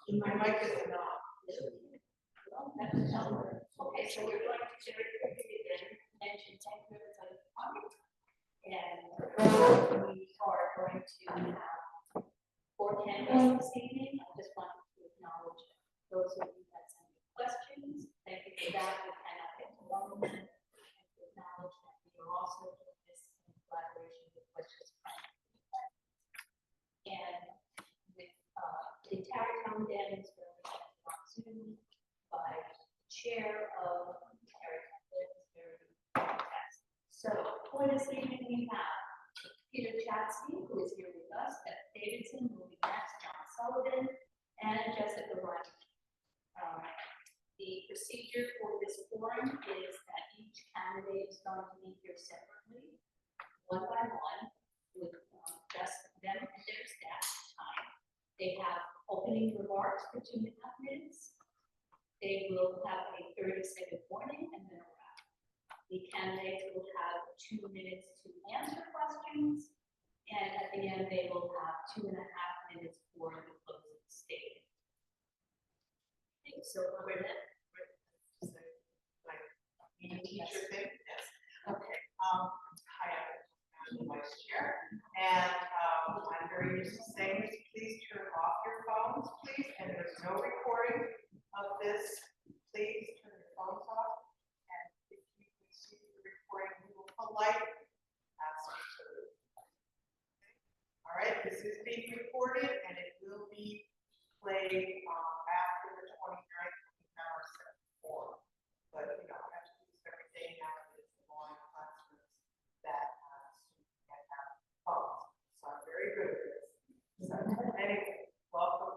My mic is not. Okay, so we're going to very quickly again mention 10 minutes on the topic. And we are going to have 4 candidates this evening. I just wanted to acknowledge those of you that sent me questions. Thank you for that. We cannot get to one of them. And to acknowledge that we are also doing this in collaboration with Westchester County. And with the Tarrytown Dens represented on Zoom by the chair of Tarrytown Dens, very fantastic. So for this evening, we have Peter Chatsky, who is here with us, Beth Davidson, who will be next, John Sullivan, and Jessica Ryan. The procedure for this forum is that each candidate is going to meet here separately, one by one, with just them and their staff time. They have opening remarks for 2.5 minutes. They will have a 30-second warning and then a wrap. The candidates will have 2 minutes to answer questions, and at the end, they will have 2.5 minutes for the closing statement. Okay, so we're done. Teacher thing, yes. Okay. Hi, I'm the vice chair, and I'm very used to saying this. Please turn off your phones, please. And there's no recording of this. Please turn your phones off. And if you receive the recording, we will politely ask you to leave. All right. This is being recorded, and it will be played after the 29th hour set form. But you know, I have to use every day now that it's the online classrooms that students can have phones. So I'm very good at this. So anyway, welcome.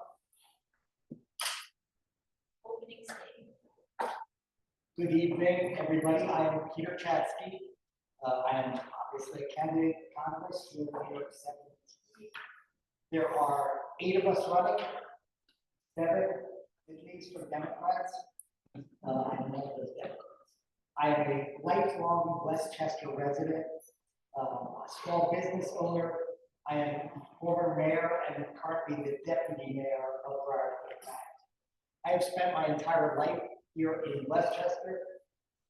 Opening statement. Good evening, everybody. I am Peter Chatsky. I am obviously a candidate for Congress here in New York 7th. There are 8 of us running, 7 at least for Democrats, and none of those Democrats. I am a lifelong Westchester resident, a small business owner. I am former mayor and currently the deputy mayor of Briarcliff. I have spent my entire life here in Westchester,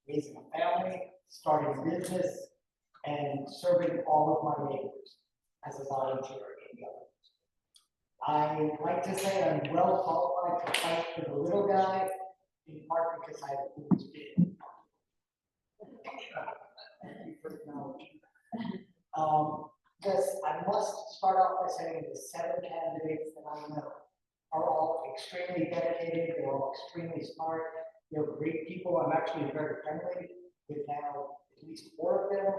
raising a family, starting a business, and serving all of my neighbors as a volunteer in government. I like to say I'm well qualified to fight for the little guy, in part because I've always been. Thank you for acknowledging that. I must start off by saying the 7 candidates that I know are all extremely dedicated. They're all extremely smart. They're great people. I'm actually very friendly with now at least 4 of them.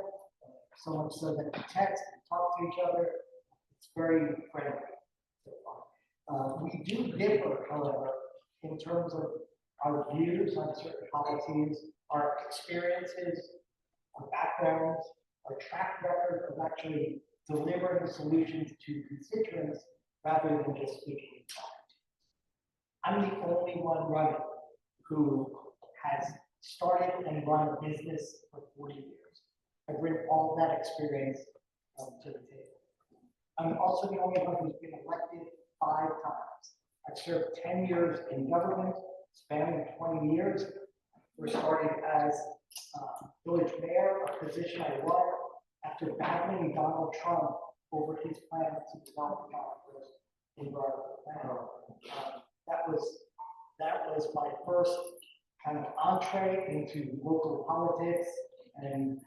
So much so that we text and talk to each other. It's very friendly so far. We do differ, however, in terms of our views on certain policies, our experiences, our backgrounds, our track record of actually delivering solutions to constituents rather than just speaking in fact. I'm the only one running who has started and run a business for 40 years. I bring all that experience to the table. I'm also the only one who's been elected 5 times. I've served 10 years in government, spanning 20 years. I started as village mayor, a position I won after battling Donald Trump over his plan to develop Congress in Briarcliff. That was my first kind of entree into local politics and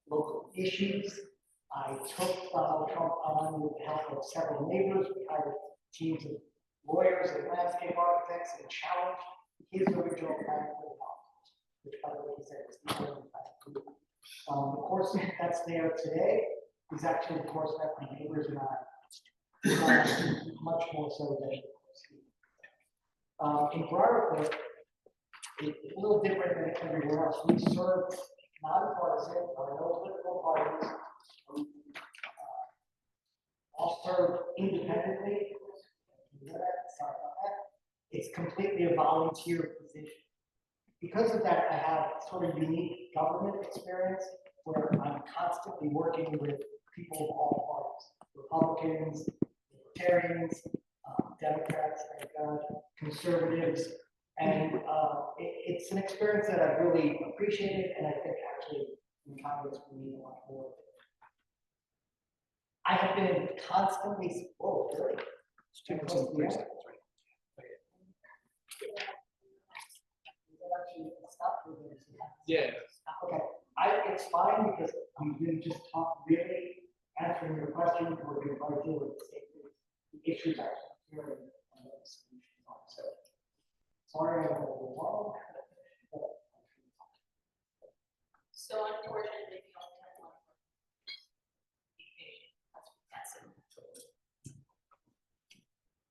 local issues. I took Donald Trump on with the help of several neighbors. We hired teams of lawyers and landscape architects and challenged his original plan for the Congress, which, by the way, he said was the only plan. The course that's there today is actually the course that my neighbors and I designed, much more so than the course. In Briarcliff, it's a little different than everywhere else. We serve nonpartisan or no political parties. We all serve independently. Sorry about that. It's completely a volunteer position. Because of that, I have sort of unique government experience where I'm constantly working with people of all parties, Republicans, Libertarians, Democrats, thank God, conservatives. And it's an experience that I've really appreciated, and I think actually in Congress we need a lot more of it. I have been constantly, oh, really? Students in three seconds, right? Yeah. Okay, it's fine because I'm going to just talk really, answering your question, or your idea with the state, the issues actually here and what the solutions are. So, sorry, I'm a little long. So unfortunately, we only have one. That's it.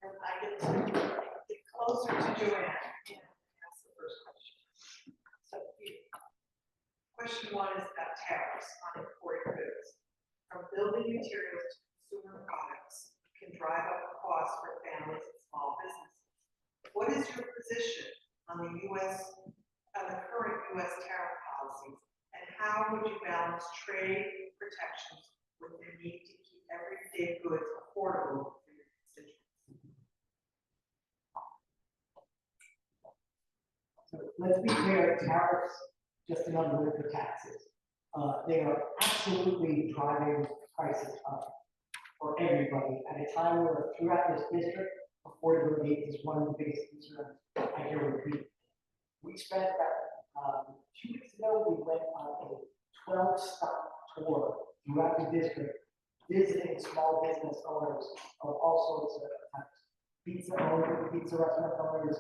And I get closer to Joanne. Yeah, that's the first question. So, question one is about tariffs on imported goods. From building materials to consumer products can drive up costs for families and small businesses. What is your position on the current U.S. tariff policies, and how would you balance trade protections with the need to keep everyday goods affordable for your constituents? So let's be clear, tariffs, just another word for taxes. They are absolutely driving prices up for everybody at a time where throughout this district, affordability is one of the biggest concerns I hear repeated. We spent about 2 weeks ago, we went on a 12-stop tour throughout the district, visiting small business owners of all sorts of types. Pizza owners, pizza restaurant owners,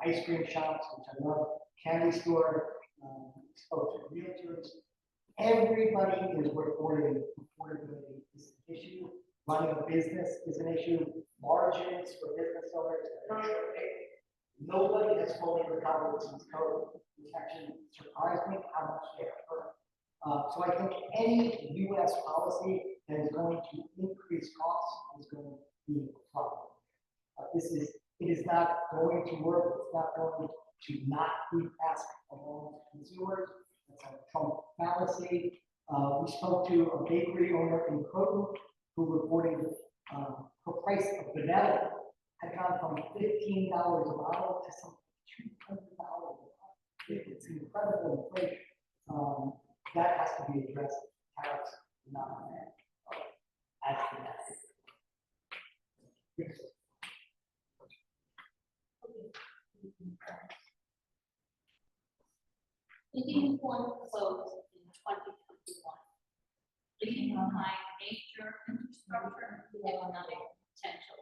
ice cream shops, which I love, candy store, spoke to realtors. Everybody is reporting affordability is an issue. Running a business is an issue. Margins for business owners are shrinking. Nobody has fully recovered since COVID, which actually surprised me how much they have hurt. So I think any U.S. policy that is going to increase costs is going to be a problem. It is not going to work. It's not going to not be passed along to consumers. It's a Trump fallacy. We spoke to a bakery owner in Croton who reported her price of vanilla had gone from $15 a bottle to some $200 a bottle. It's incredible inflation. That has to be addressed. Tariffs, not as for that. Yes. Indian Point closed in 2021, leaving behind major infrastructure and economic potential.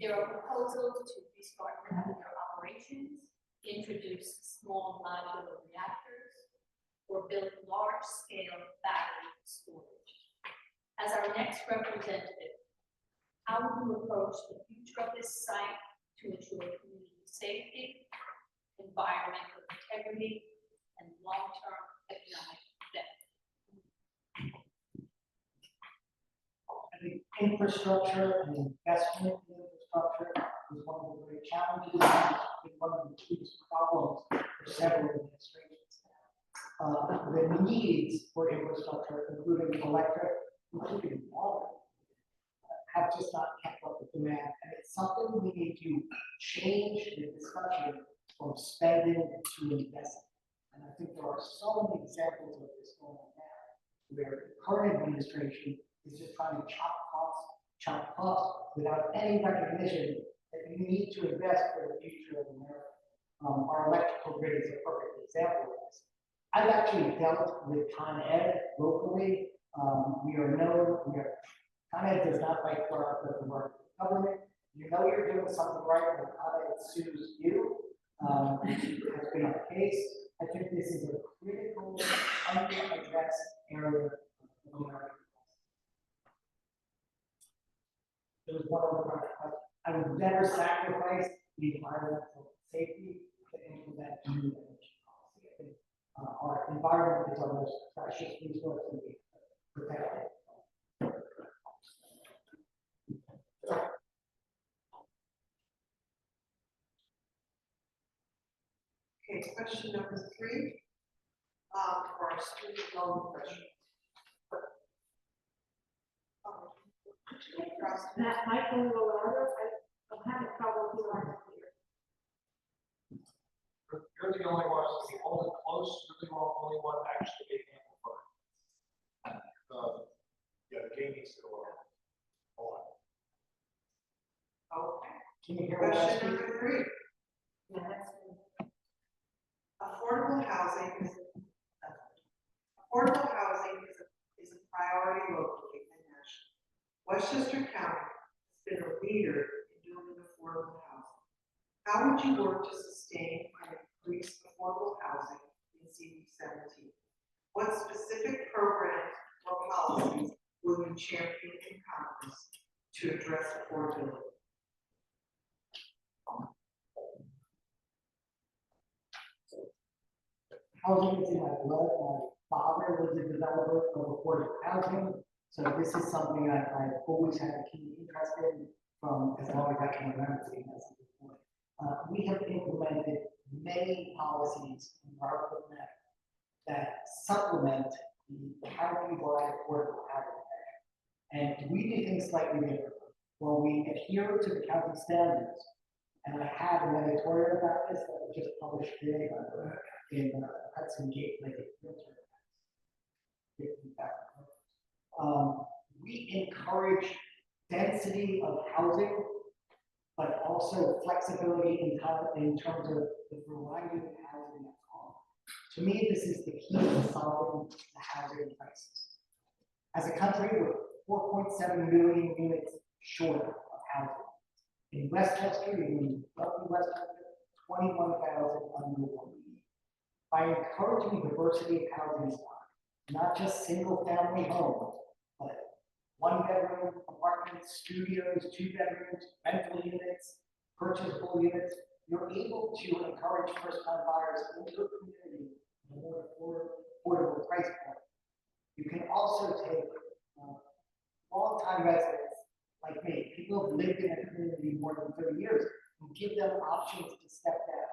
There are proposals to restart nuclear operations, introduce small modular reactors, or build large-scale battery storage. As our next representative, how will you approach the future of this site to ensure community safety, environmental integrity, and long-term economic benefit? I think infrastructure and investment in infrastructure is one of the great challenges. It's one of the biggest problems for several administrations. The needs for infrastructure, including electric, including water, have just not kept up with demand. And it's something we need to change the discussion from spending to investing. And I think there are so many examples of this going on now, where the current administration is just trying to chop costs without any recognition that you need to invest for the future of America. Our electrical grid is a perfect example of this. I've actually dealt with Con Ed locally. Con Ed does not fight for the work of the government. You know you're doing something right when Con Ed sues you, which has been our case. I think this is a critical, under-addressed area of America. There was one other question. I would never sacrifice the environmental safety to implement new energy policy. I think our environment is our most precious resource and we protect it. Okay, question number 3, for our student loan question. Matt, Michael Rolando, was hard to hear. You're the only one, the only close, you're the only one actually getting amplified. Yeah, the gain needs to go up. Okay. Can you hear what I Question speak? number 3. Yeah, that's good. Affordable housing is a priority locally and nationally. Westchester County has been a leader in doing affordable housing. How would you work to sustain and increase affordable housing in CD17? What specific programs or policies will you champion in Congress to address affordability? Housing is in my blood. My father was a developer of affordable housing. So this is something I've always had a keen interest in from as long as I can remember being as a boy. We have implemented many policies in our footprint that supplement the county-wide affordable housing act. And we do things slightly differently. Well, we adhere to the county standards. And I have an editorial about this that was just published today in Hudson Gate Lake. We encourage density of housing, but also flexibility in terms of the variety of housing that's on. To me, this is the key to solving the housing crisis. As a country, we're 4.7 million units short of housing. In Westchester, in roughly Westchester, 21,000 under 1 million. By encouraging diversity of housing stock, not just single-family homes, but 1-bedroom apartments, studios, 2 bedrooms, rental units, purchasable units, you're able to encourage first-time buyers into a community at a more affordable price point. You can also take long-time residents like me, people who have lived in a community more than 30 years, and give them options to step down.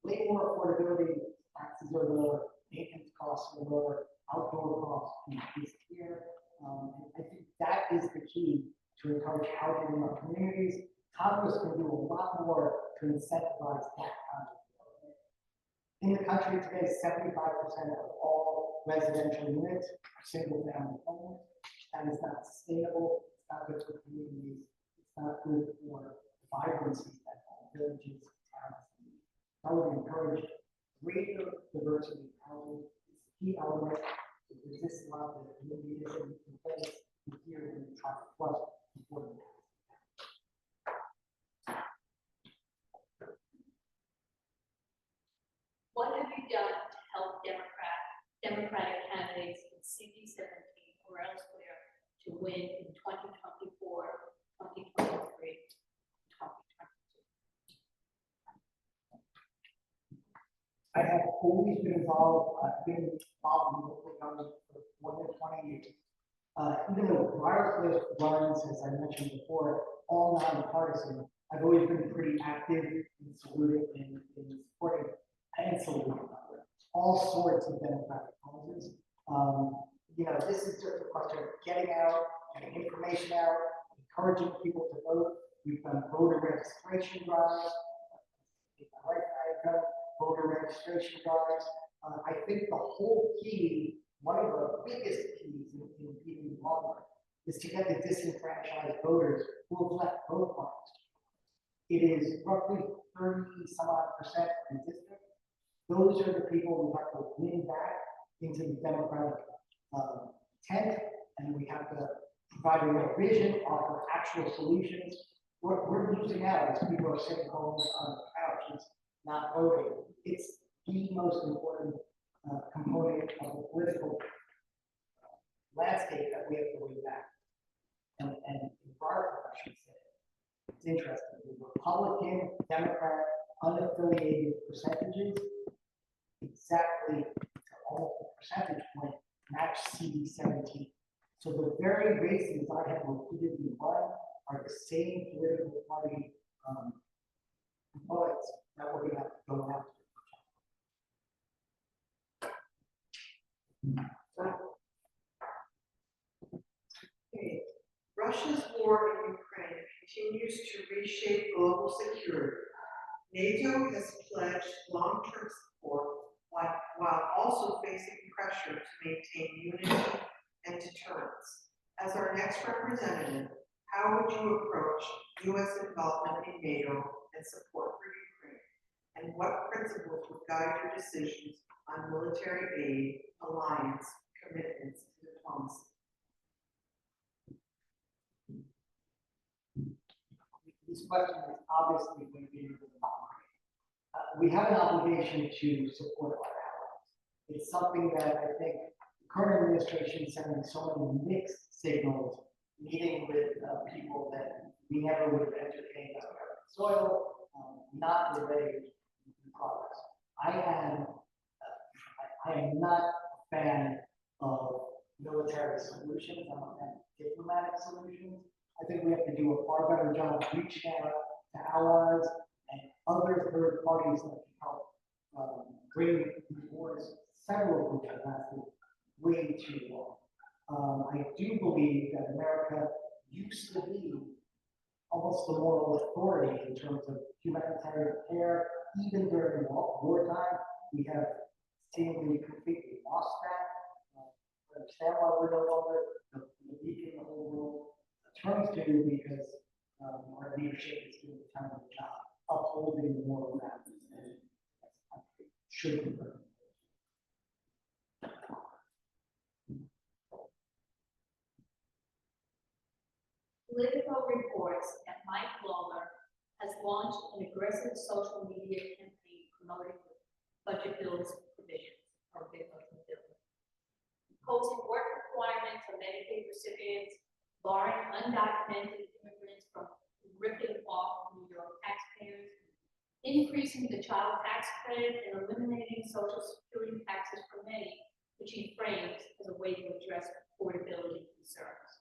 Way more affordability, taxes are lower, maintenance costs are lower, outdoor costs is here. And I think that is the key to encourage housing in our communities. Congress can do a lot more to incentivize that kind of development. In the country today, 75% of all residential units are single-family homes. That is not sustainable. It's not good for communities. It's not good for vibrancy that all villages and towns need. I would encourage greater diversity of housing. It's a key element to resist a lot of the communities in place here in the tropical plus affordable. What have you done to help Democratic candidates in CD17 or elsewhere to win in 2024, 2023, 2022? I have always been involved, I've been involved in local government for more than 20 years. Even though Briarcliff runs, as I mentioned before, all nonpartisan, I've always been pretty active in saluting in supporting and saluting all sorts of democratic causes. You know, this is just a question of getting out, getting information out, encouraging people to vote. We've done voter registration drives. Voter registration drives. I think the whole key, one of the biggest keys in beating the longer, is to get the disenfranchised voters who have left both parties. It is roughly 30-some-odd% of the district. Those are the people who have to win back into the Democratic tent, and we have to provide a real vision, offer actual solutions. We're losing out as people are sitting home on the couches, not voting. It's the most important component of the political landscape that we have to win back. And in part, I should say, it's interesting. The Republican, Democrat, unaffiliated percentages exactly to all the percentage point match CD17. So the very races I have repeatedly won are the same political party components that we're going to have to go after. Okay. Russia's war in Ukraine continues continues to reshape global security. NATO has pledged long-term support while also facing pressure to maintain unity and deterrence. As our next representative, how would you approach U.S. involvement in NATO and support for Ukraine? And what principles would guide your decisions on military aid, alliance, commitments, and diplomacy? This question is obviously going to be really complicated. We have an obligation to support our allies. It's something that I think the current administration is sending so many mixed signals, meeting with people that we never would have entertained on American soil, not related to progress. I am not a fan of military solutions. I'm a fan of diplomatic solutions. I think we have to do a far better job reaching out to allies and other third parties that can help bring these wars, several of which have lasted way too long. I do believe that America used to be almost the moral authority in terms of humanitarian care, even during wartime. We have seemingly completely lost that. I understand why we're no longer the beacon the whole world turns to, because our leadership is doing a ton of the job upholding the moral values and should be done. Politico reports that Mike Lawler has launched an aggressive social media campaign promoting budget bills provisions or big budget bills, imposing work requirements for Medicaid recipients, barring undocumented immigrants from ripping off New York taxpayers, increasing the child tax credit, and eliminating Social Security taxes for many, which he frames as a way to address affordability concerns.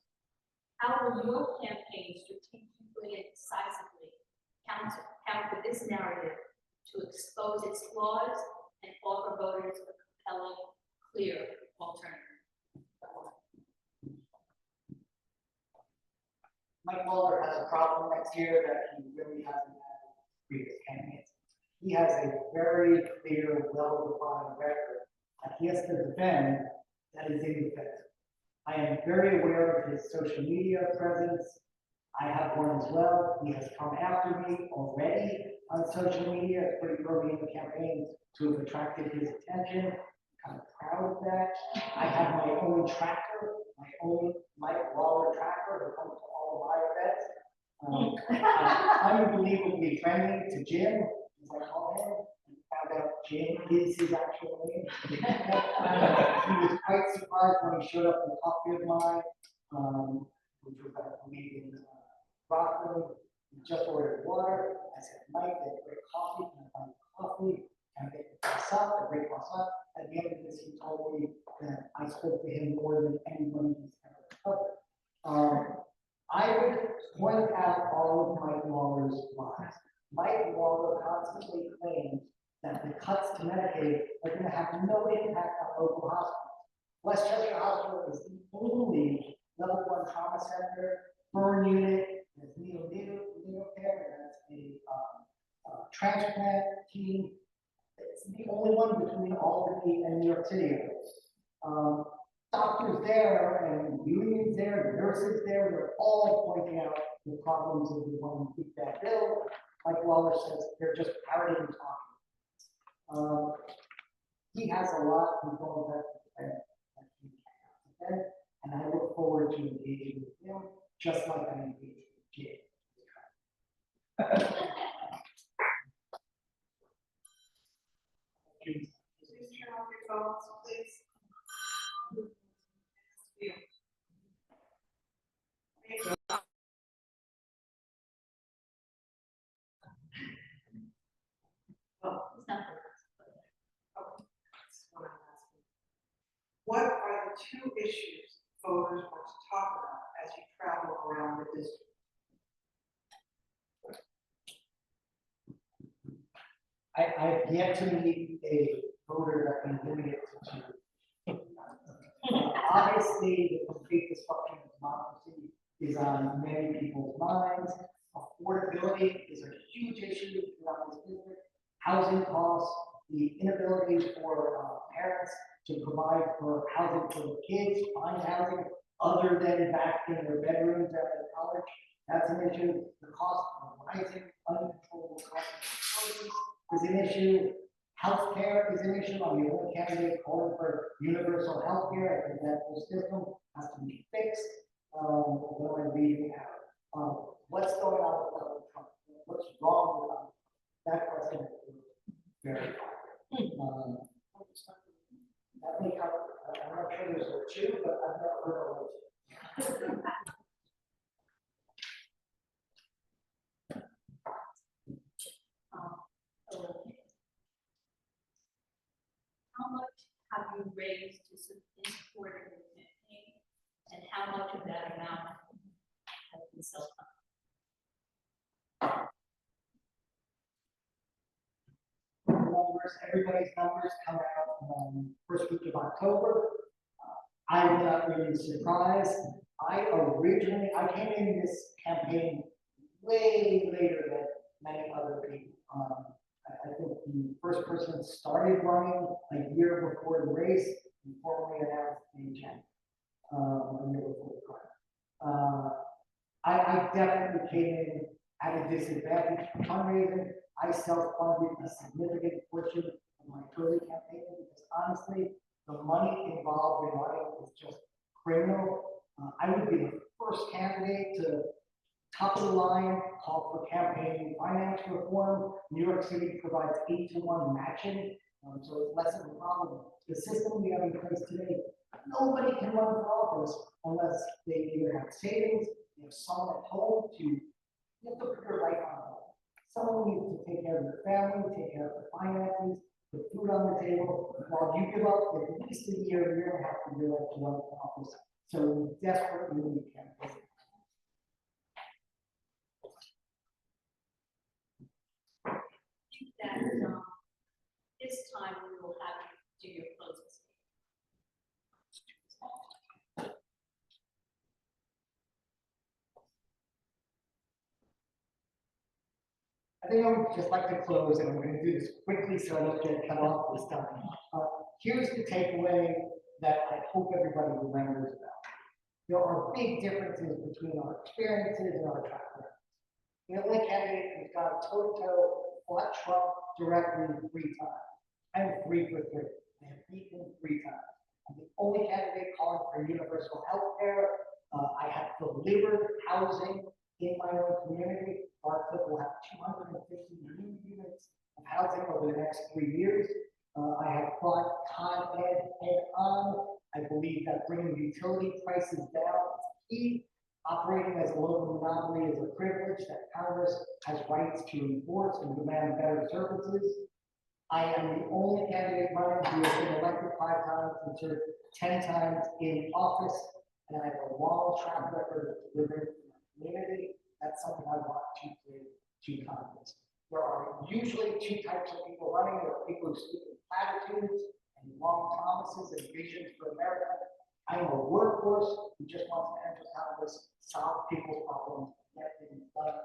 How will your campaign strategically and decisively counter this narrative to expose its flaws and offer voters a compelling, clear alternative? Mike Lawler has a problem next year that he really hasn't had in previous campaigns. He has a very clear, well-defined record that he has to defend that is indefensible. I am very aware of his social media presence. I have one as well. He has come after me already on social media. It's pretty early in the campaign to have attracted his attention. I'm kind of proud of that. I have my own tracker, my own Mike Lawler tracker that comes to all of my events. Unbelievably friendly to Jim. He's like, oh, man. Found out Jim is his actual name. He was quite surprised when he showed up in a coffee of mine, which was, I believe, in Rockland. He just ordered water. I said, Mike, get great coffee. Can I find coffee? Can I get the croissant, a great croissant? At the end of this, he told me that I spoke to him more than anybody he's ever covered. I would point out all of Mike Lawler's lies. Mike Lawler constantly claims that the cuts to Medicaid are going to have no impact on local hospitals. Westchester Hospital is the only level 1 trauma center, burn unit, there's neonatal care, there's a transplant team. It's the only one between Albany and New York City. Doctors there and unions there, nurses there, they're all pointing out the problems of the one who beat that bill. Like Lawler says, they're just parroting and talking. He has a lot of people that he can defend, and I look forward to engaging with him, just like I engaged with Jim. Please turn off your phones, please. Thank you. It's not for us, but Okay, that's what I'm asking. What are the 2 issues voters want to talk about as you travel around the district? I've yet to meet a voter that can limit it to 2. Obviously, the complete destruction of democracy is on many people's minds. housing for the kids, find housing other than back in their bedrooms after college. That's an issue. The cost of rising uncontrollable cost of utilities is an issue. Healthcare is an issue. I'm the only candidate calling for universal healthcare. I think that whole system has to be fixed. What am I leaving out? What's going on with Donald Trump? What's wrong with Donald Trump? That question is very hard. That may cover, I'm not sure there's a two, but I've never heard of it. How much have you raised to in support of your campaign, and how much of that amount has been self-funded? Numbers, everybody's numbers come out first week of October. I'm not really surprised. I came in this campaign way later than many other people. I think the first person started running a year before the race and formally announced the agenda. A year before the crime. I definitely came in at a disadvantage for fundraising. I self-funded a significant portion of my early campaign because honestly, the money involved in running is just criminal. I would be the first candidate to top of the line call for campaign finance reform. New York City provides 8-to-1 matching, so it's less of a problem. The system we have in place today, nobody can run for office unless they either have savings, they have someone at home you have to put your life on hold. Someone needs to take care of their family, take care of their finances, put food on the table, while you give up at least a year and a half to your life to run for office. So we desperately need campaign. That this time we will have you do your closing statement. I think I would just like to close, and I'm going to do this quickly so I don't get cut off this time. Here's the takeaway that I hope everybody remembers about. There are big differences between our experiences and our track record. The only candidate who's got a toe-to-toe fought Trump directly 3 times. I'm 3 for 3. I have beaten 3 times. I'm the only candidate calling for universal health care. I have delivered housing in my own community. Barclay will have 250 new units of housing over the next 3 years. I have fought Con Ed head-on. I believe that bringing utility prices down is key. Operating as a local monopoly is a privilege that Congress has rights to enforce and demand better services. I am the only candidate running who has been elected 5 times and served 10 times in office, and I have a long track record of delivering to my community. That's something I want to bring to Congress. There are usually 2 types of people running. There are people who speak in platitudes and long promises and visions for America. I'm a workhorse who just wants to enter Congress, solve people's problems, get things done,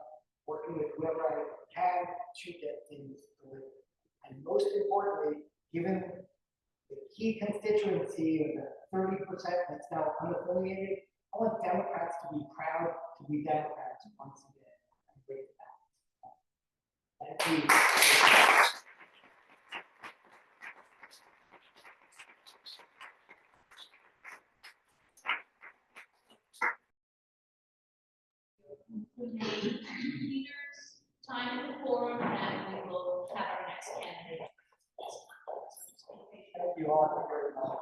working with whoever I can to get things delivered. And most importantly, given the key constituency of the 30% that's now unaffiliated, I want Democrats to be proud to be Democrats once again and bring it back. Thank you. Leaders, time in the forum, and we will have our next candidate. Thank you all very much.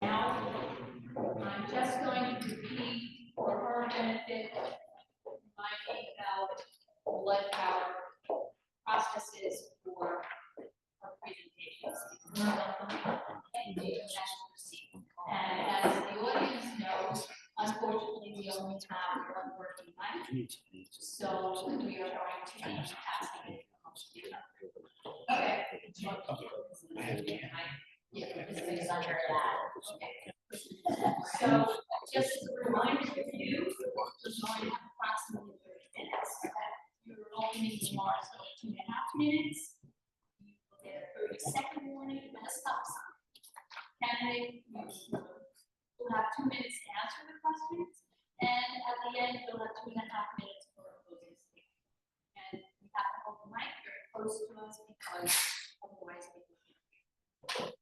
Now, I'm just going to repeat for her benefit, reminding about what our process is for our presentations. And as the audience knows, unfortunately, we only have one working night, so we are going to be passing it. Okay. Yeah, this is under that. Okay. So just as a reminder to you, we're going to have approximately 30 minutes. Your opening remarks are 2.5 minutes. You will get a 30-second warning and a stop sign. Candidate will have 2 minutes to answer the questions, and at the end, you'll have 2.5 minutes for a closing statement. And we have to hold the mic very close to us because otherwise we will hear you.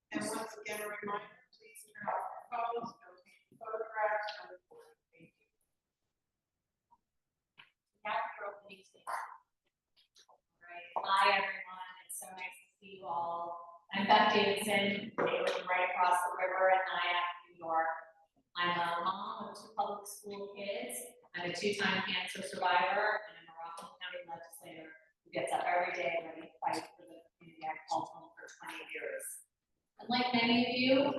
And once again, a reminder, please turn off your phones, no taking photographs, no recording. Thank you. Now for opening statement. All right. Hi, everyone. It's so nice to see you all. I'm Beth Davidson, neighbor right across the river in Nyack, New York. I'm a mom of 2 public school kids. I'm a 2-time cancer survivor, and I'm a Rockland County legislator who gets up every day ready to fight for the community I've called home for 20 years. Unlike many of you,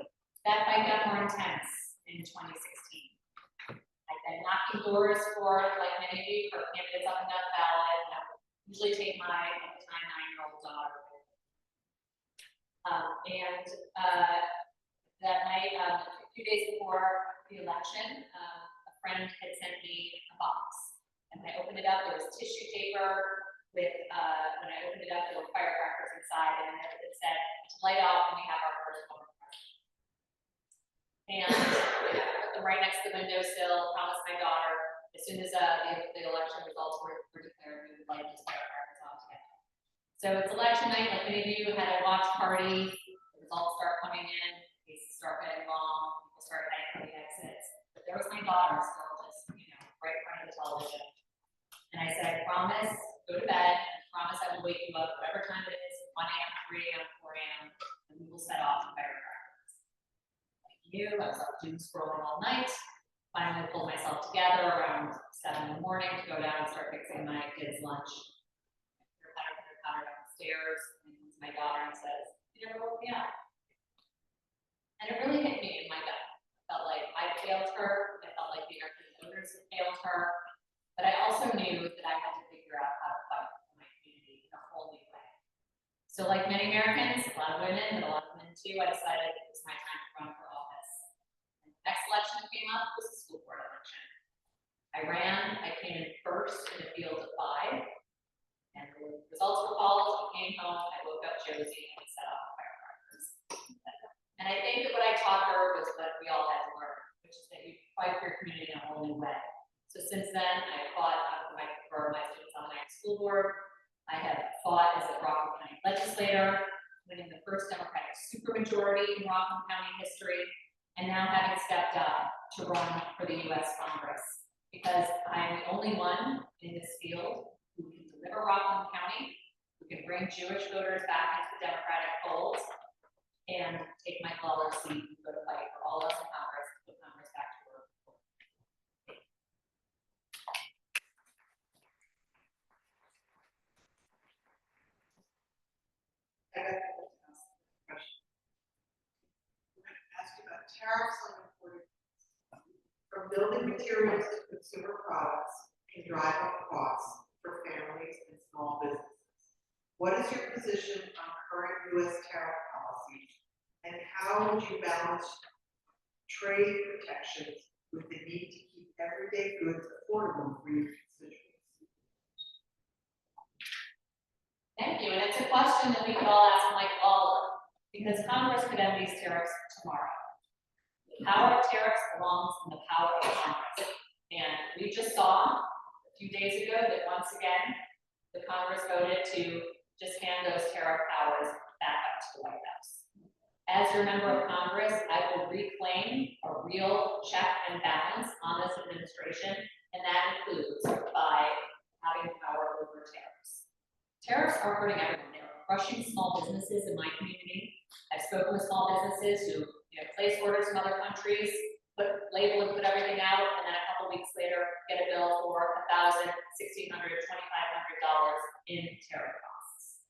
that fight got more intense in 2016. I've been knocking doors for, like many of you, for candidates up and down the ballot, and I usually take my, at the time, 9-year-old daughter. That night, a few days before the election, a friend had sent me a box. And when I opened it up, there was tissue paper with, when I opened it up, there were firecrackers inside, and it said, light off when we have our first vote. And I put them right next to the windowsill, promised my daughter, as soon as the election results were declared, we would light these firecrackers off together. So it's election night, like many of you had a watch party, the results start coming in, cases start getting long, people start heading for the exits. But there was my daughter still just, right in front of the television. And I said, I promise, go to bed, I promise I will wake you up whatever time it is, 1 a.m., 3 a.m., 4 a.m., and we will set off the firecrackers. Like you, I was up doom scrolling all night, finally pulled myself together around 7 in the morning to go down and start fixing my kids' lunch. Downstairs, and comes my daughter and says, "You never woke me up." And it really hit me in my gut. I felt like I failed her. I felt like the American voters had failed her. But I also knew that I had to figure out how to fight for my community in a whole new way. So like many Americans, a lot of women, but a lot of men too, I decided it was my time to run for office. And the next election that came up was the school board election. I ran, I came in first in a field of 5. And the results were called, I came home, I woke up Josie, and we set off the firecrackers. And I think that what I taught her was what we all had to learn, which is that you fight for your community in a whole new way. So since then, I fought for my students on the Nyack School Board. I have fought as a Rockland County legislator, winning the first Democratic supermajority in Rockland County history, and now having stepped up to run for the U.S. Congress, because I'm the only one in this field who can deliver Rockland County, who can bring Jewish voters back into the Democratic polls, and take my collar seat and go to fight for all of us in Congress to put Congress back to work. I got to ask a question. I'm going to ask you about tariffs on imported goods. From building materials to consumer products can drive up costs for families and small businesses. What is your position on current U.S. tariff policies, and how would you balance trade protections with the need to keep everyday goods affordable for your constituents? Thank you, and it's a question that we could all ask Mike Lawler, because Congress could end these tariffs tomorrow. The power of tariffs belongs in the power of Congress, and we just saw a few days ago that once again, the Congress voted to just hand those tariff powers back up to the White House. As your member of Congress, I will reclaim a real check and balance on this administration, and that includes by having power over tariffs. Tariffs are hurting everyone. They're crushing small businesses in my community. I've spoken with small businesses who place orders from other countries, label and put everything out, and then a couple weeks later get a bill for $1,000, $1,600, $2,500 in tariff costs.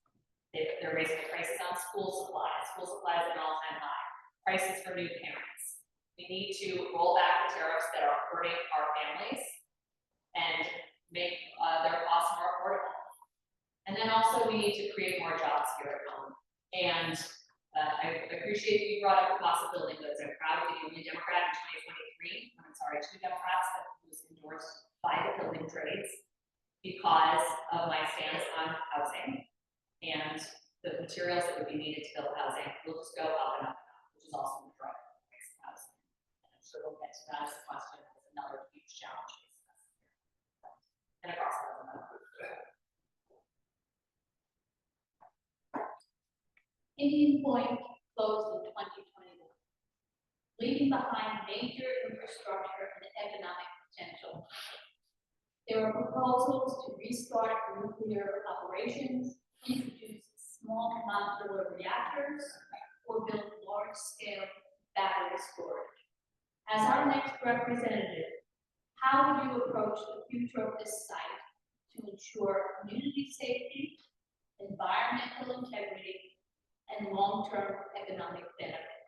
They're raising the prices on school supplies at an all-time high, prices for new parents. We need to roll back the tariffs that are hurting our families and make their costs more affordable. And then also we need to create more jobs here at home. And I appreciate that you brought up the cost of building goods. I'm proud to be the only Democrat in 2023, two Democrats that was endorsed by the building trades because of my stance on housing and the materials that would be needed to build housing will just go up and up, which is also the driver of the price of housing. And I'm sure we'll get to that as a question. That's another huge challenge facing us here. And across the board. Indian Point closed in 2021, leaving behind major infrastructure and economic potential. There are proposals to restart nuclear operations, introduce small modular reactors, or build large-scale battery storage. As our next representative, how would you approach the future of this site to ensure community safety, environmental integrity, and long-term economic benefit?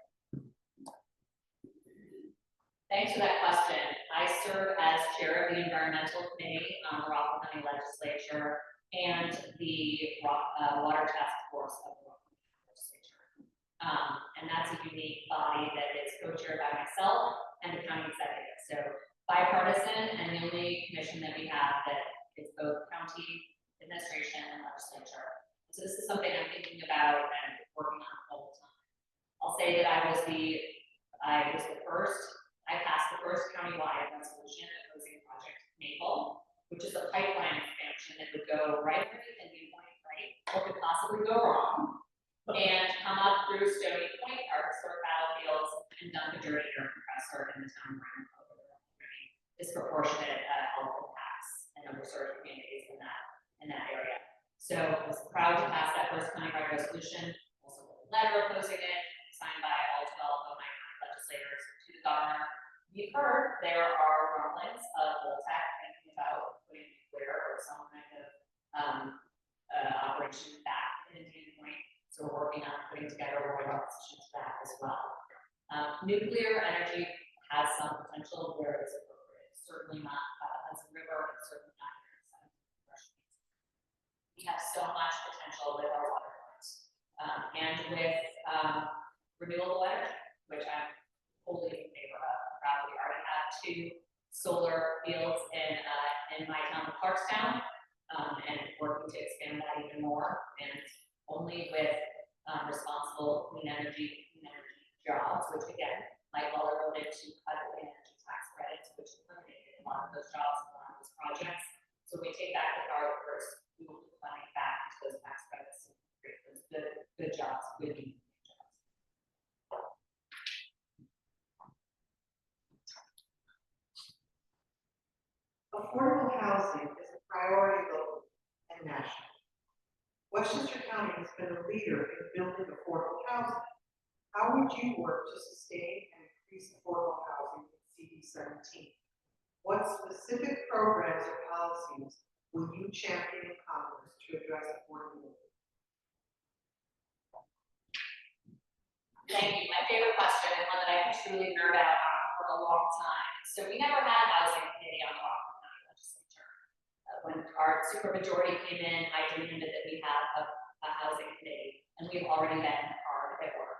Thanks for that question. I serve as chair of the environmental committee on the Rockland County Legislature and the water task force of the Rockland County Legislature. And that's a unique body that is co-chaired by myself and the county executive. So bipartisan and the only commission that we have that is both county administration and legislature. So this is something I'm thinking about and working on all the time. I'll say that I passed the first countywide resolution opposing Project Maple, which is a pipeline expansion that would go right where the Indian Point, right? What could possibly go wrong? And come up through Stony Point, our historic battlefields, and dump a dirty air compressor in the town of Brown, disproportionate health impacts and underserved communities in that area. So I was proud to pass that first countywide resolution, also with a letter opposing it, signed by all 12 of my county legislators to the governor. You've heard there are rumblings of Voltec thinking about putting nuclear or some kind of operation back in Indian Point. So we're working on putting together a royal opposition to that as well. Nuclear energy has some potential where it's appropriate. It's certainly not Hudson River, it's certainly not here in South. We have so much potential with our water rights and with renewable energy, which I'm wholly in favor of. We already have 2 solar fields in my town of Clarkstown, and working to expand that even more. And only with responsible clean energy jobs, which again, Mike Waller voted to cut away energy tax credits, which eliminated a lot of those jobs and a lot of those projects. So when we take back the power first, we will put money back into those tax credits and create those good jobs, good jobs. Affordable housing is a priority local and national. Westchester County has been a leader in building affordable housing. How would you work to sustain and increase affordable housing in CD17? What specific programs or policies will you champion in Congress to address affordability? Thank you. My favorite question and one that I truly nerd out on for a long time. So we never had a housing committee on the Rockland County Legislature. When our supermajority came in, I demanded that we have a housing committee, and we've already been hard at work.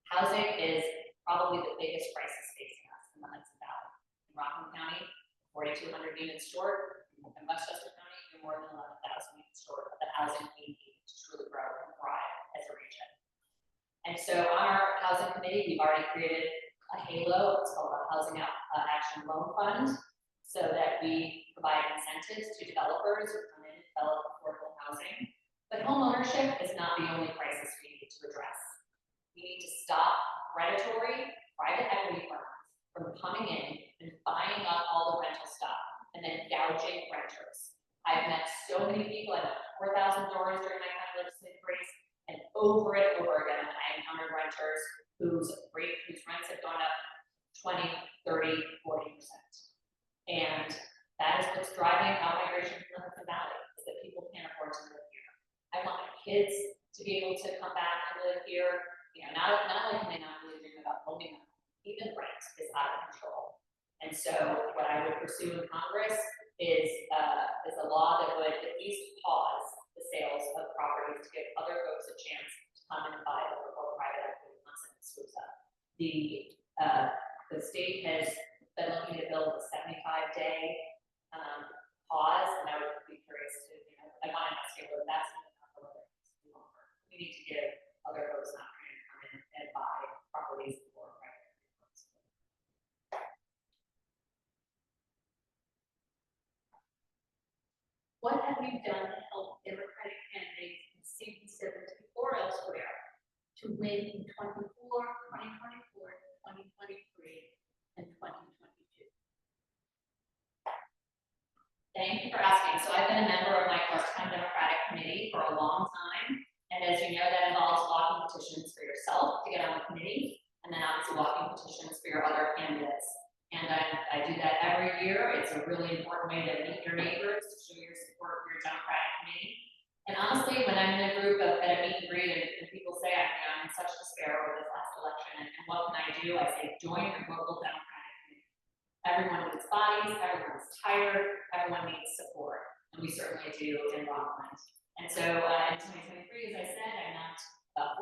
Housing is probably the biggest crisis facing us in the Hudson Valley. In Rockland County, 4,200 units short. In Westchester County, we're more than 11,000 units short of the housing we need to truly grow and thrive as a region. And so on our housing committee, we've already created a HALO, it's called a Housing Action Loan Fund, so that we provide incentives to developers who come in and develop affordable housing. But homeownership is not the only crisis we need to address. We need to stop predatory private equity firms from coming in and buying up all the rental stuff and then gouging renters. I've met so many people, I knocked 4,000 doors during my county legislative race, and over and over again, I encountered renters whose rents have gone up 20, 30, 40%. And that is what's driving out migration from the Hudson Valley, is that people can't afford to live here. I want my kids to be able to come back and live here. You know, not only can they not really dream about owning them, even rent is out of control. And so what I would pursue in Congress is a law that would at least pause the sales of properties to give other folks a chance to come and buy them before private equity comes in and swoops up. The state has been looking to build a 75-day pause, and I would be curious to, you know, I want to ask you whether that's enough or whether it needs to be longer. We need to give other folks an opportunity to come in and buy properties before private equity comes in. What have you done to help Democratic candidates in seat 74 elsewhere to win in 2024, 2023, and 2022? Thank you for asking. So I've been a member of my first-time Democratic committee for a long time. And as you know, that involves walking petitions for yourself to get on the committee, and then obviously walking petitions for your other candidates. And I do that every year. It's a really important way to meet your neighbors, to show your support for your Democratic committee. And honestly, when I'm in a group at a meet and greet and people say, I'm in such despair over this last election, and what can I do? I say, join your local Democratic committee. Everyone needs bodies, everyone's tired, everyone needs support. And we certainly do in Rockland. And so in 2023, as I said, I knocked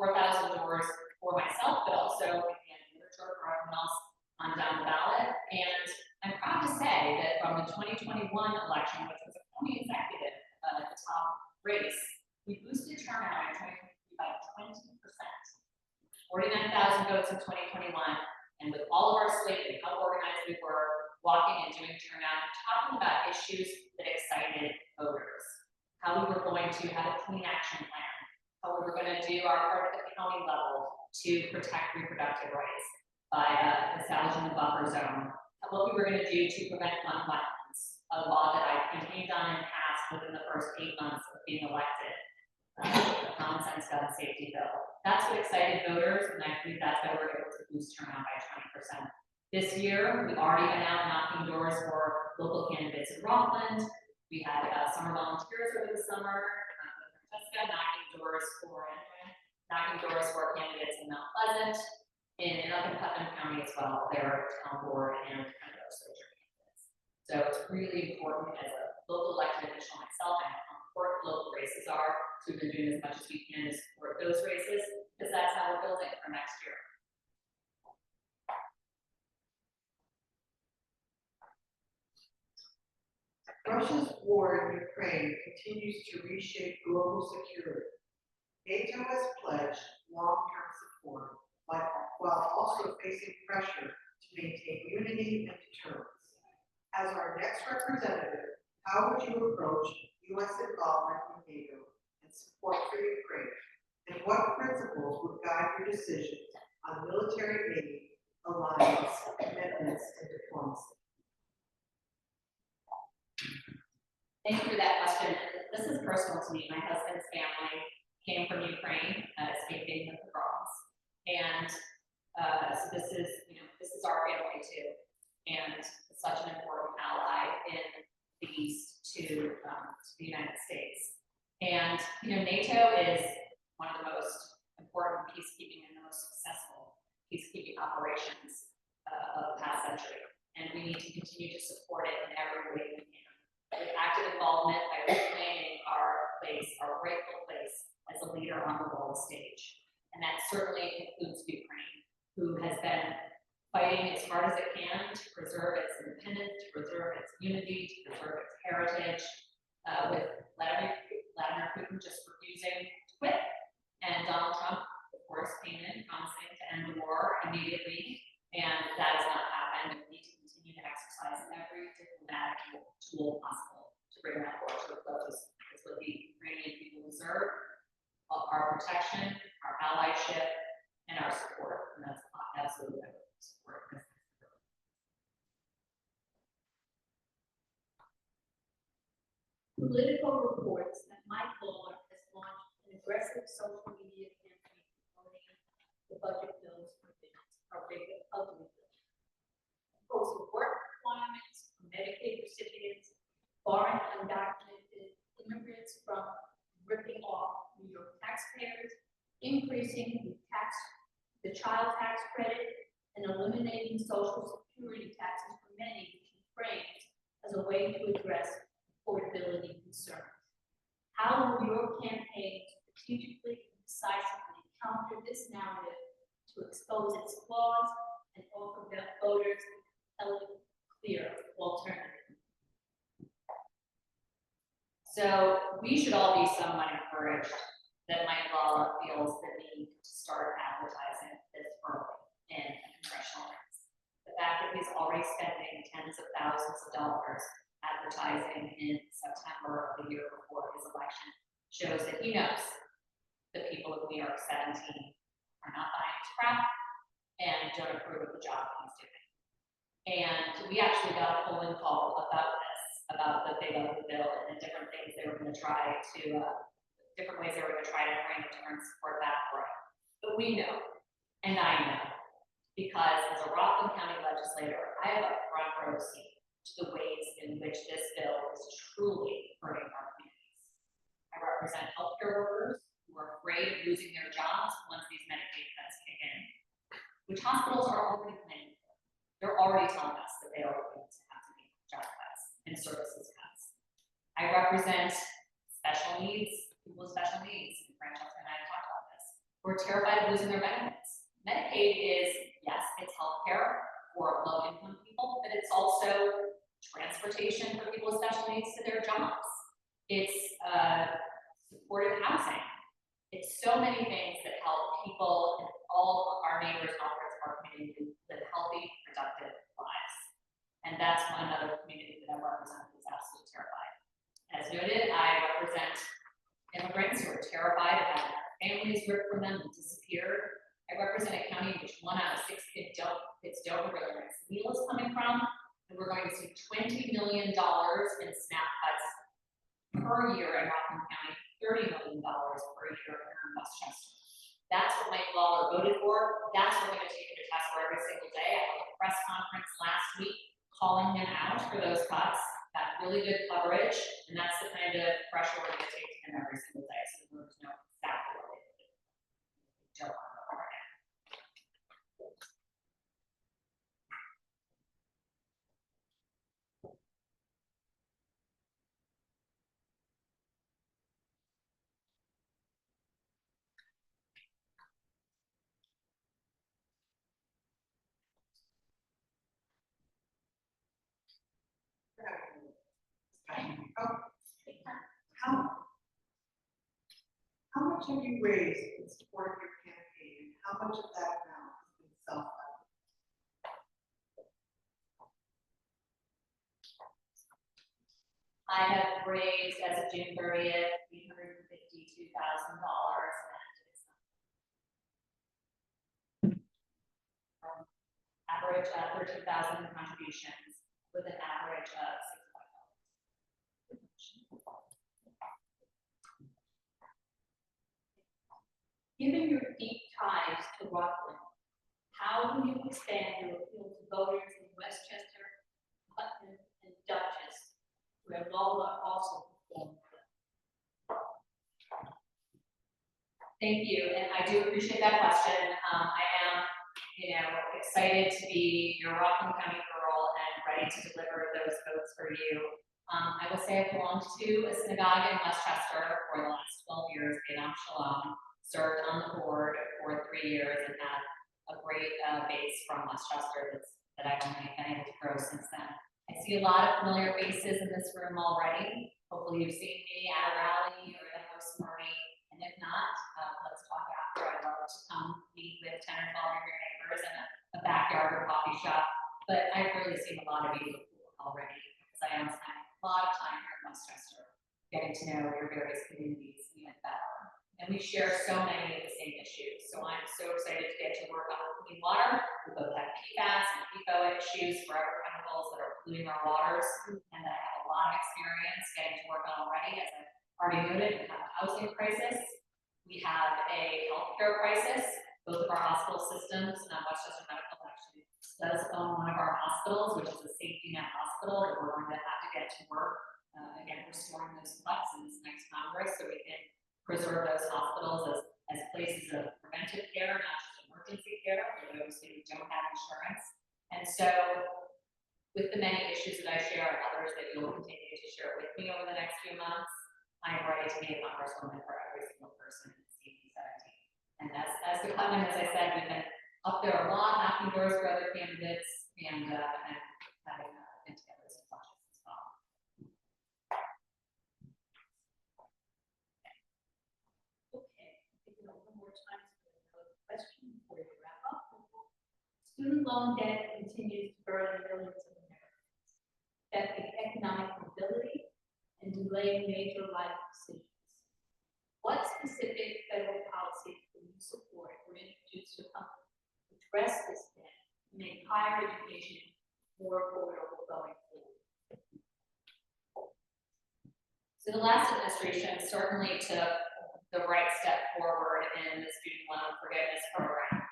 4,000 doors for myself, but also again, literature for everyone else on down the ballot. And I'm proud to say that from the 2021 election, which was a county executive at the top race, we boosted turnout in 2023 by 20%. 49,000 votes in 2021. And with all of our slate and how organized we were, walking and doing turnout, talking about issues that excited voters. How we were going to have a clean action plan. How we were going to do our part at the county level to protect reproductive rights by establishing a buffer zone. What we were going to do to prevent gun violence, a law that I campaigned on and passed within the first 8 months of being elected. The common sense gun safety bill. That's what excited voters, and I believe that's why we're able to boost turnout by 20%. This year, we've already been out knocking doors for local candidates in Rockland. We had summer volunteers over the summer, Francesca knocking doors for candidates in Mount Pleasant, and up in Putnam County as well, their town board and kind of legislature candidates. So it's really important as a local elected official myself, and how important local races are. So we've been doing as much as we can to support those races, because that's how we're building for next year. Russia's war in Ukraine continues to reshape global security. NATO has pledged long-term support, while also facing pressure to maintain unity and deterrence. As our next representative, how would you approach U.S. involvement in NATO and support for Ukraine? And what principles would guide your decisions on military aid, alliance, commitments, and diplomacy? Thank you for that question. This is personal to me. My husband's family came from Ukraine, escaping the pogroms, and so this is our family too, and such an important ally in the East to the United States. And NATO is one of the most important peacekeeping and the most successful peacekeeping operations of the past century, and we need to continue to support it in every way we can. With active involvement by reclaiming our rightful place as a leader on the world stage. And that certainly includes Ukraine, who has been fighting as hard as it can to preserve its independence, to preserve its unity, to preserve its heritage, with Vladimir Putin just refusing to quit. And Donald Trump, of course, came in promising to end the war immediately, and that has not happened. We need to continue to exercise every diplomatic tool possible to bring that war to a close. It's what the Ukrainian people deserve: our protection, our allyship, and our support. And that's absolutely what we support. Political reports that Mike Mueller has launched an aggressive social media campaign promoting the budget bill's provisions are big and ugly. Imposing work requirements for Medicaid recipients, barring undocumented immigrants from ripping off New York taxpayers, social security taxes for many, which was framed as a way to address affordability concerns. How will your campaign strategically and decisively counter this narrative to expose its flaws and offer voters a clear alternative? So we should all be somewhat encouraged that Mike Lawler feels the need to start advertising this early in a congressional race. The fact that he's already spending tens of thousands of dollars advertising in September of the year before his election shows that he knows the people of New York 17 are not buying his crap and don't approve of the job that he's doing. And we actually got a phone call about this, about the big ugly bill and the different things they were going to try to, different ways they were going to try to frame it to earn support back for it. But we know, and I know, because as a Rockland County legislator, I have a front row seat to the ways in which this bill is truly hurting our communities. I represent healthcare workers who are afraid of losing their jobs once these Medicaid cuts kick in, which hospitals are already planning for. They're already telling us that they are going to have to make job cuts and services cuts. I represent special needs, people with special needs, and Francesca and I have talked about this. We're terrified of losing their benefits. Medicaid is, yes, it's healthcare for low-income people, but it's also transportation for people with special needs to their jobs. It's supportive housing. It's so many things that help people and all of our neighbors and all parts of our community live healthy, productive lives. And that's one other community that I represent that's absolutely terrified. As noted, I represent immigrants who are terrified of having their families ripped from them and disappeared. I represent a county in which 1 out of 6 kids don't know where their next meal is coming from. And we're going to see $20 million in SNAP cuts per year in Rockland County, $30 million per year in Westchester. That's what Mike Lawler voted for. That's what we're going to take him to task for every single day. I held a press conference last week calling him out for those cuts. Got really good coverage, and that's the kind of pressure we're going to take to him every single day. So the voters know exactly what they do. Don't want to go right now. How much have you raised in support of your campaign? How much of that amount has been self-funded? I have raised as of June 30th, $352,000, and it's average 13,000 contributions with an average of $65. Given your deep ties to Rockland, how will you expand your appeal to voters in Westchester, Putnam, and Dutchess, where Lawler also performed? Thank you, and I do appreciate that question. I am, excited to be your Rockland County girl and ready to deliver those votes for you. I will say I belonged to a synagogue in Westchester for the last 12 years, Beit Shalom, served on the board for 3 years and had a great base from Westchester that I've only been able to grow since then. I see a lot of familiar faces in this room already. Hopefully you've seen me at a rally or at a house party, and if not, let's talk after. I'd love to come meet with 10 or 12 of your neighbors in a backyard or coffee shop, but I've really seen a lot of you already because I am spending a lot of time here in Westchester getting to know your various communities even better. And we share so many of the same issues. So I'm so excited to get to work on clean water. We both have PFAS and PFOA issues, forever chemicals that are polluting our waters, and that I have a lot of experience getting to work on already. As I've already noted, we have a housing crisis. We have a healthcare crisis. Both of our hospital systems, Westchester Medical actually does own one of our hospitals, which is a safety net hospital, and we're going to have to get to work, again, restoring those cuts in this next Congress so we can preserve those hospitals as places of preventive care, not just emergency care for those who don't have insurance. And And so, with the many issues that I share and others that you'll continue to share with me over the next few months, I'm ready to be a congresswoman for every single person in CP 17. And as the Clement, as I said, we've been up there a lot, knocking doors for other candidates, and having been together as much as well. Okay, I think we have one more time for another question before we wrap up. Student loan debt continues to burden millions of Americans, affecting economic mobility and delaying major life decisions. What specific federal policies will you support or introduce to help address this debt and make higher education more affordable going forward? So the last administration certainly took the right step forward in the student loan forgiveness program.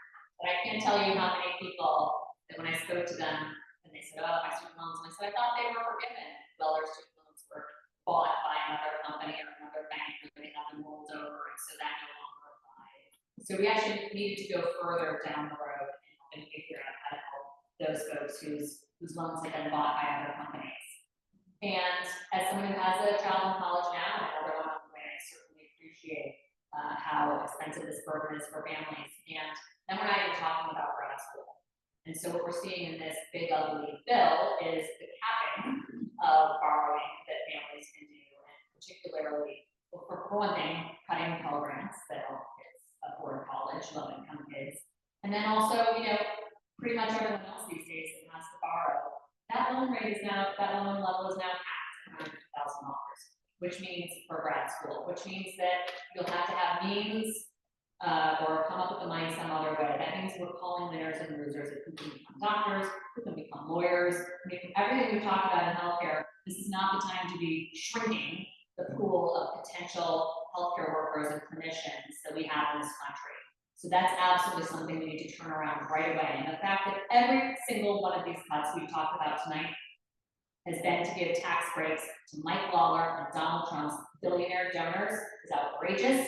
But I can't tell you how many people that when I spoke to them and they said, oh, my student loans, and I said, I thought they were forgiven. Well, their student loans were bought by another company or another bank, and they have them rolled over, and so that no longer applied. So we actually needed to go further down the road and figure out how to help those folks whose loans have been bought by other companies. And as someone who has a child in college now, and another one on the way, I certainly appreciate how expensive this burden is for families. And then we're not even talking about grad school. And so what we're seeing in this big ugly bill is the capping of borrowing that families can do, and particularly, well, for one thing, cutting Pell Grants that help kids afford college, low-income kids. And then also, pretty much everyone else these days that has to borrow, that loan level is now capped at $100,000, which means for grad school, which means that you'll have to have means or come up with the money some other way. That means we're calling winners and losers. It can become doctors, it can become lawyers. I mean, everything we talk about in healthcare, this is not the time to be shrinking the pool of potential healthcare workers and clinicians that we have in this country. So that's absolutely something we need to turn around right away. And the fact that every single one of these cuts we've talked about tonight has been to give tax breaks to Mike Lawler and Donald Trump's billionaire donors is outrageous.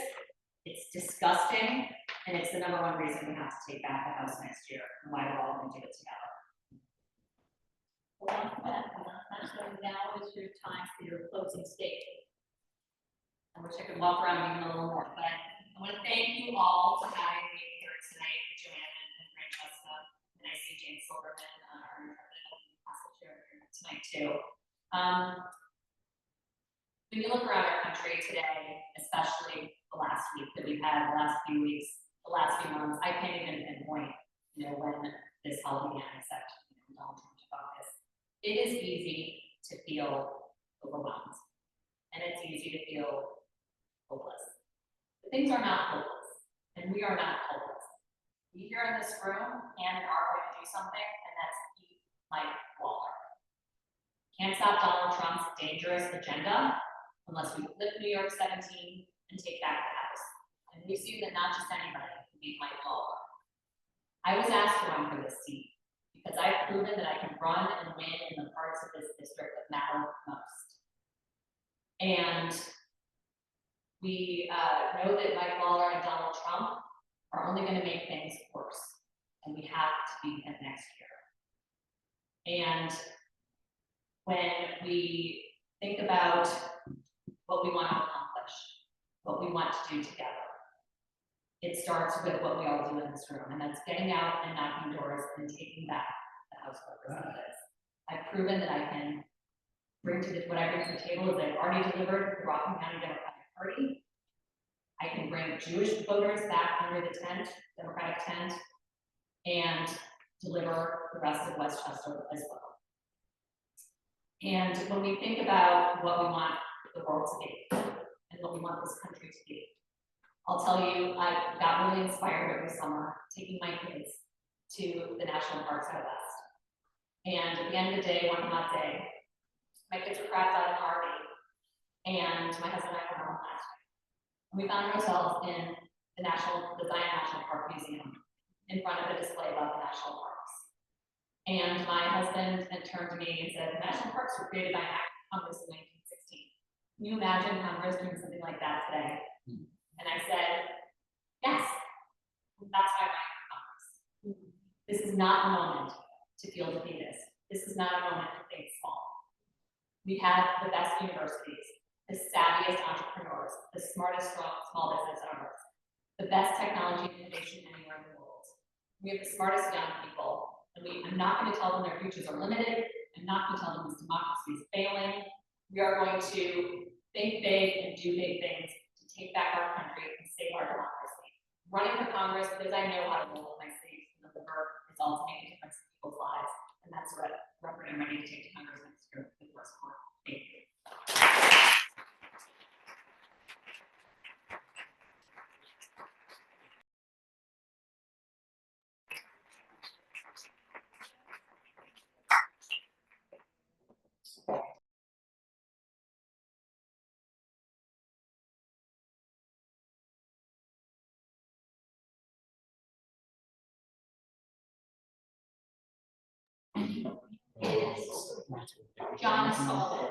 It's disgusting, and it's the #1 reason we have to take back the House next year, and why we're all going to do it together. Well, now is your time for your closing statement. I wish I could walk around even a little more, but I want to thank you all for having me here tonight, Joanna and Francesca, and I see Jane Silverman, our Council Chair, here tonight too. When you look around our country today, especially the last week that we've had, the last few weeks, the last few months, I can't even pinpoint, when this all began, except Donald Trump took office. It is easy to feel overwhelmed, and it's easy to feel hopeless. But things are not hopeless, and we are not hopeless. We here in this room are going to do something, and that's keep Mike Lawler. Can't stop Donald Trump's dangerous agenda unless we flip New York 17 and take back the House. And we see that not just anybody can beat Mike Lawler. I was asked to run for this seat because I've proven that I can run and win in the parts of this district that matter most. And we know that Mike Lawler and Donald Trump are only going to make things worse, and we have to beat him next year. And when we think about what we want to accomplish, what we want to do together, it starts with what we all do in this room, and that's getting out and knocking doors and taking back the House of Representatives. I've proven that I can bring to what I bring to the table is I've already delivered the Rockland County Democratic Party. I can bring Jewish voters back under the tent, Democratic tent, and deliver the rest of Westchester as well. And when we think about what we want the world to be and what we want this country to be, I'll tell you, I got really inspired over summer taking my kids to the National Parks out West. And at the end of the day, one hot day, my kids were crapped out in an RV, and my husband and I were home last night. And we found ourselves in the Zion National Park Museum in front of a display about the national parks. And my husband then turned to me and said, the national parks were created by an act of Congress in 1916. Can you imagine Congress doing something like that today? And I said, yes, that's why I'm running for Congress. This is not the moment to feel defeated. This is not a moment to think small. We have the best universities, the savviest entrepreneurs, the smartest small business owners, the best technology and innovation anywhere in the world. We have the smartest young people, and I'm not going to tell them their futures are limited. I'm not going to tell them this democracy is failing. We are going to think big and do big things to take back our country and save our democracy. Running for Congress because I know how to roll up my sleeves and deliver results, make a difference in people's lives, and that's what record I'm ready to take to Congress next year with your support. Thank you. John Sullivan.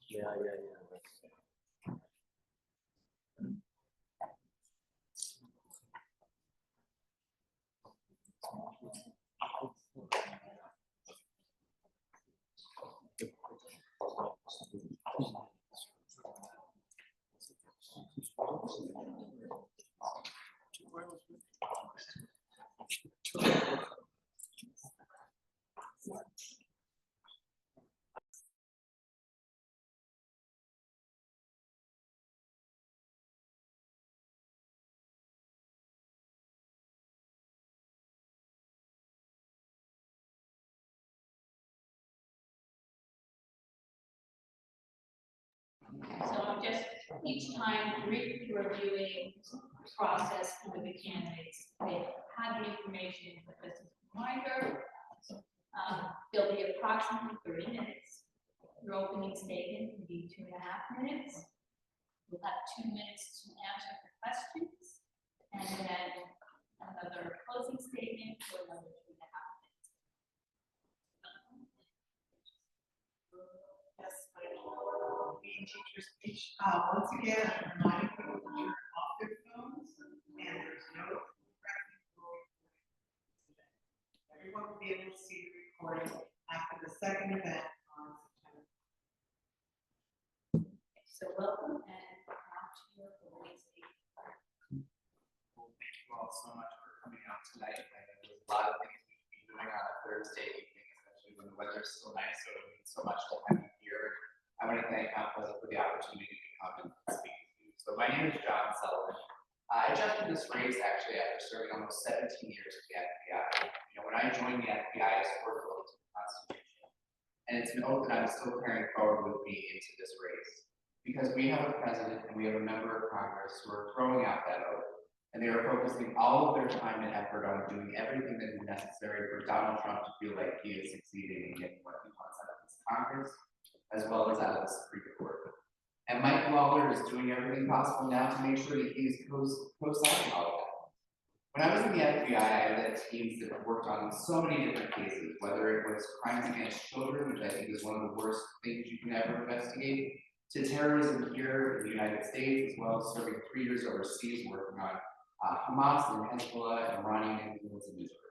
Yeah. So I'm just, each time reviewing process with the candidates, they had the information, but this is a reminder. There'll be approximately 30 minutes. Your opening statement will be 2.5 minutes. We'll have 2 minutes to answer the questions, and then another closing statement for another 2.5 minutes. Yes, being teacher speech. Once again, I'm reminding people to turn off their phones, and there's no recording. Everyone will be able to see the recording after the second event on September. So welcome, and now to your opening statement. Well, thank you all so much for coming out tonight. I know there's a lot of things we can be doing on a Thursday evening, especially when the weather's still nice, so it means so much to have you here. I want to thank Mount Pleasant for the opportunity to come and speak with you. So my name is John Sullivan. I jumped in this race actually after serving almost 17 years with the FBI. You know, when I joined the FBI, I swore to the Constitution, and it's an oath that I'm still carrying forward with me into this race. Because we have a president and we have a member of Congress who are throwing out that oath, and they are focusing all of their time and effort on doing everything that is necessary for Donald Trump to feel like he is succeeding in getting what he wants out of this Congress, as well as out of the Supreme Court. And Mike Lawler is doing everything possible now to make sure that he is co-signing all of that. When I was in the FBI, I led teams that worked on so many different cases, whether it was crimes against children, which I think is one of the worst things you can ever investigate, to terrorism here in the United States, as well as serving 3 years overseas working on Hamas and Hezbollah and Iranian influence in Israel.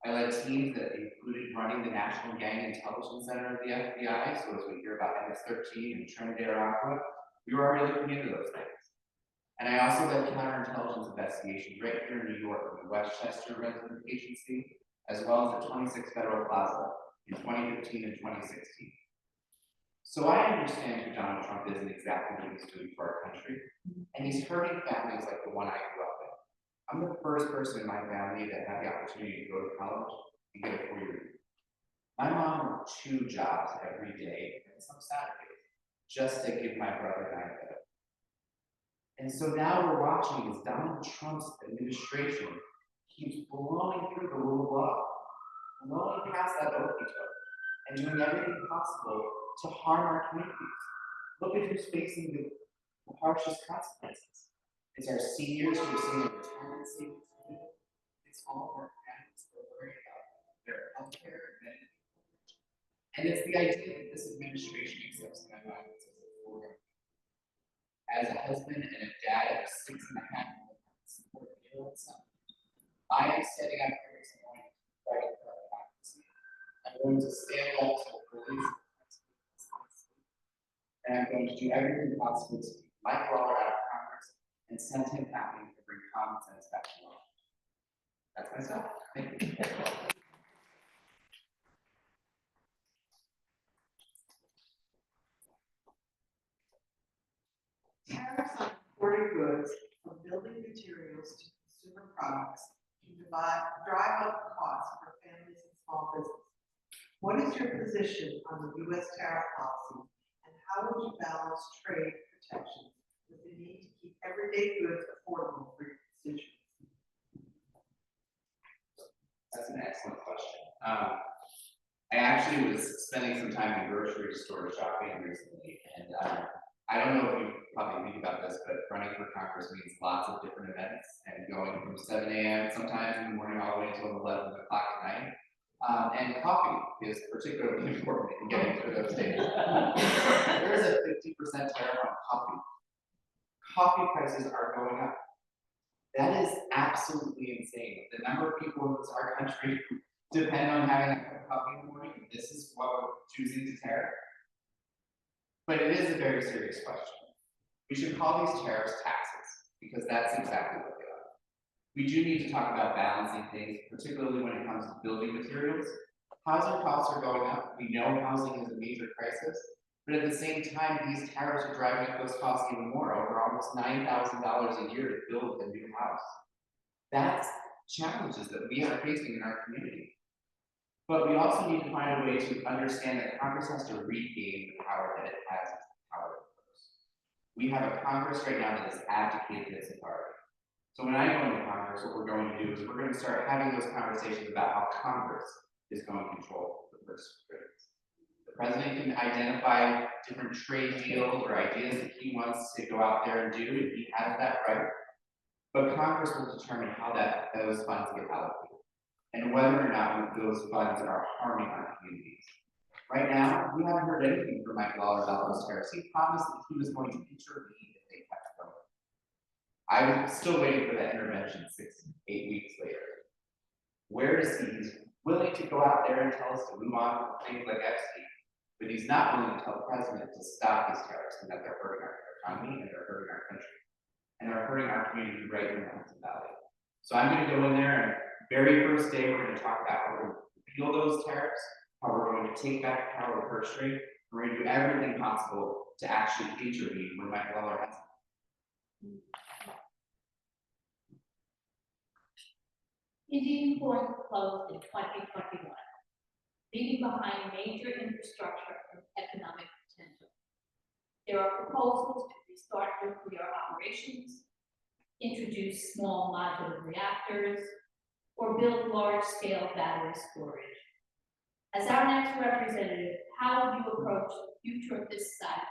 I led teams that included running the National Gang Intelligence Center of the FBI, so as we hear about MS-13 and Trinidad Aqua, we were already looking into those things. And I also led counterintelligence investigations right here in New York in the Westchester Resident Agency, as well as the 26 Federal Plaza in 2015 and 2016. So I understand who Donald Trump is and exactly what he's doing for our country, and he's hurting families like the one I grew up in. I'm the first person in my family that had the opportunity to go to college and get a 4-year degree. My mom worked 2 jobs every day and some Saturdays just to give my brother and I a better. And so now we're watching as Donald Trump's administration keeps blowing through the rule of law, blowing past that oath he took, and doing everything possible to harm our communities. Look at who's facing the harshest consequences. It's our seniors who are seeing their retirement savings. It's all of our parents that are worried about their healthcare, Medicaid. And it's the idea that this administration accepts my violence as a foreign. As a husband and a dad of 6.5 year-old son, I am standing up here this morning to fight for our democracy. I'm going to stand up to the police. And I'm going to do everything possible to keep Mike Lawler out of Congress and send him packing to bring common sense back to Washington. That's myself. Thank you. Tariffs on imported goods from building materials to consumer products can drive up costs for families and small businesses. What is your position on the U.S. tariff policy, and how would you balance trade protections with the need to keep everyday goods affordable for your constituents? That's an excellent question. I actually was spending some time in grocery store shopping recently, and I don't know if you probably think about this, but running for Congress means lots of different events and going from 7 a.m. sometimes in the morning all the way until 11 o'clock at night. And coffee is particularly important in getting through those days. There is a 50% tariff on coffee. Coffee prices are going up. That is absolutely insane. The number of people in our country who depend on having a cup of coffee in the morning, this is what we're choosing to tariff. But it is a very serious question. We should call these tariffs taxes, because that's exactly what they are. We do need to talk about balancing things, particularly when it comes to building materials. Housing costs are going up. We know housing is a major crisis, but at the same time, these tariffs are driving up those costs even more, over almost $9,000 a year to build a new house. That's challenges that we are facing in our community. But we also need to find a way to understand that Congress has to regain the power that it has as the power of purse. We have a Congress right now that has abdicated its authority. So when I go into Congress, what we're going to do is we're going to start having those conversations about how Congress is going to control the purse strings. The president can identify different trade deals or ideas that he wants to go out there and do, and he has that right. But Congress will determine how those funds get allocated, and whether or not those funds are harming our communities. Right now, we haven't heard anything from Mike Lawler about those tariffs. He promised that he was going to intervene if they kept going. I'm still waiting for that intervention 6-8 weeks later. Where is he? He's willing to go out there and tell us to move on from things like FC, but he's not willing to tell the president to stop these tariffs and that they're hurting our economy and they're hurting our country. And they're hurting our community right in the Hudson Valley. So I'm going to go in there and very first day, we're going to talk about how we're going to repeal those tariffs, how we're going to take back the power of the purse string. We're going to do everything possible to actually intervene when Mike Lawler has. Indian Point closed in 2021, leaving behind major infrastructure and economic potential. There are proposals to restart nuclear operations, introduce small modular reactors, or build large-scale battery storage. As our next representative, how would you approach the future of this site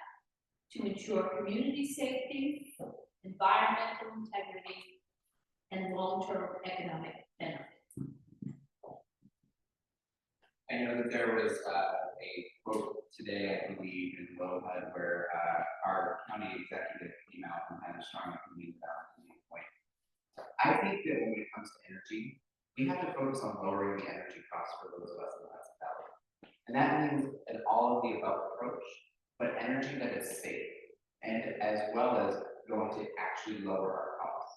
to ensure community safety, environmental integrity, and long-term economic benefits? I know that there was a quote today, I believe, in Lowhud, where our county executive came out and had a strong opinion about Indian Point. I think that when it comes to energy, we have to focus on lowering the energy costs for those of us in the Hudson Valley. And that means an all of the above approach, but energy that is safe, and as well as going to actually lower our costs.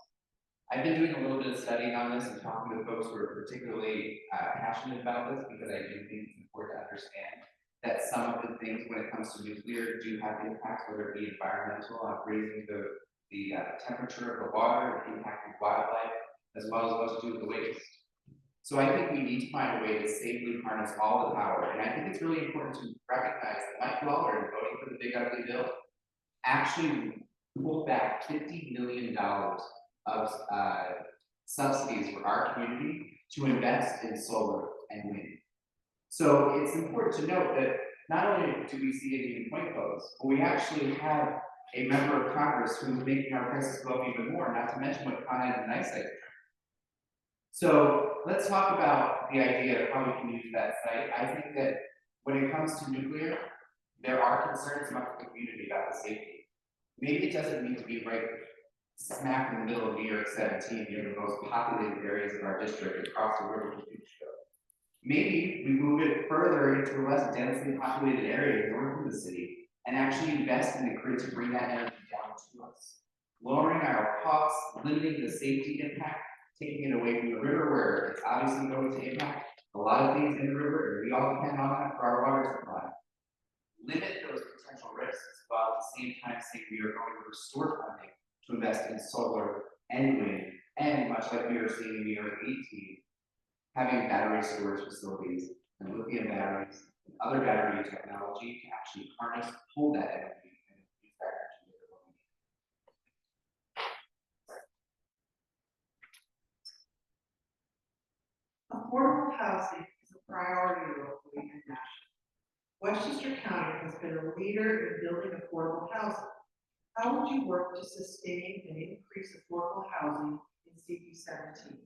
I've been doing a little bit of studying on this and talking to folks who are particularly passionate about this, because I do think it's important to understand that some of the things when it comes to nuclear do have impacts, whether it be environmental, raising the temperature of the water, and impacting wildlife, as well as what to do with the waste. So I think we need to find a way to safely harness all the power. And I think it's really important to recognize that Mike Lawler, in voting for the Big Ugly Bill, actually pulled back $50 million of subsidies for our community to invest in solar and wind. So it's important to note that not only do we see Indian Point close, but we actually have a member of Congress who is making our prices go up even more, not to mention what Con Ed and NICE are doing. So let's talk about the idea of how we can use that site. I think that when it comes to nuclear, there are concerns among the community about the safety. Maybe it doesn't need to be right smack in the middle of New York 17, near the most populated areas of our district across the river from Peekskill. Maybe we move it further into a less densely populated area north of the city and actually invest in the grid to bring that energy down to us. Lowering our costs, limiting the safety impact, taking it away from the river where it's obviously going to impact a lot of things in the river, and we all depend on that for our water supply. Limit those potential risks while at the same time saying we are going to restore funding to invest in solar and wind, and much like we are seeing in New York 18, having battery storage facilities and lithium batteries and other battery technology to actually harness, hold that energy and use that energy with what we need. Affordable housing is a priority locally and nationally. Westchester County has been a leader in building affordable housing. How would you work to sustain and increase affordable housing in CP17?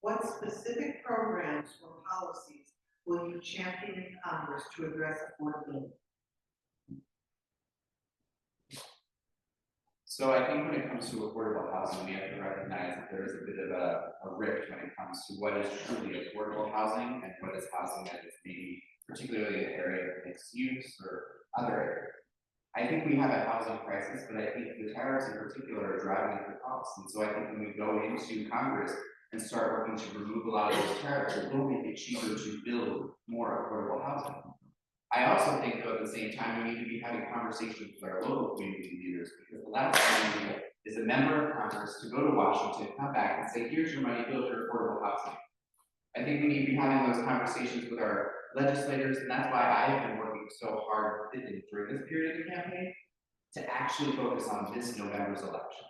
What specific programs or policies will you champion in Congress to address affordability? So I think when it comes to affordable housing, we have to recognize that there is a bit of a rift when it comes to what is truly affordable housing and what is housing that is maybe particularly an area of mixed use or other areas. I think we have a housing crisis, but I think the tariffs in particular are driving up the costs. And so I think when we go into Congress and start working to remove a lot of those tariffs, it will make it cheaper to build more affordable housing. I also think, though, at the same time, we need to be having conversations with our local community leaders, because the last thing we need is a member of Congress to go to Washington, come back and say, here's your money, build your affordable housing. I think we need to be having those conversations with our legislators, and that's why I have been working so hard during this period of the campaign to actually focus on this November's elections.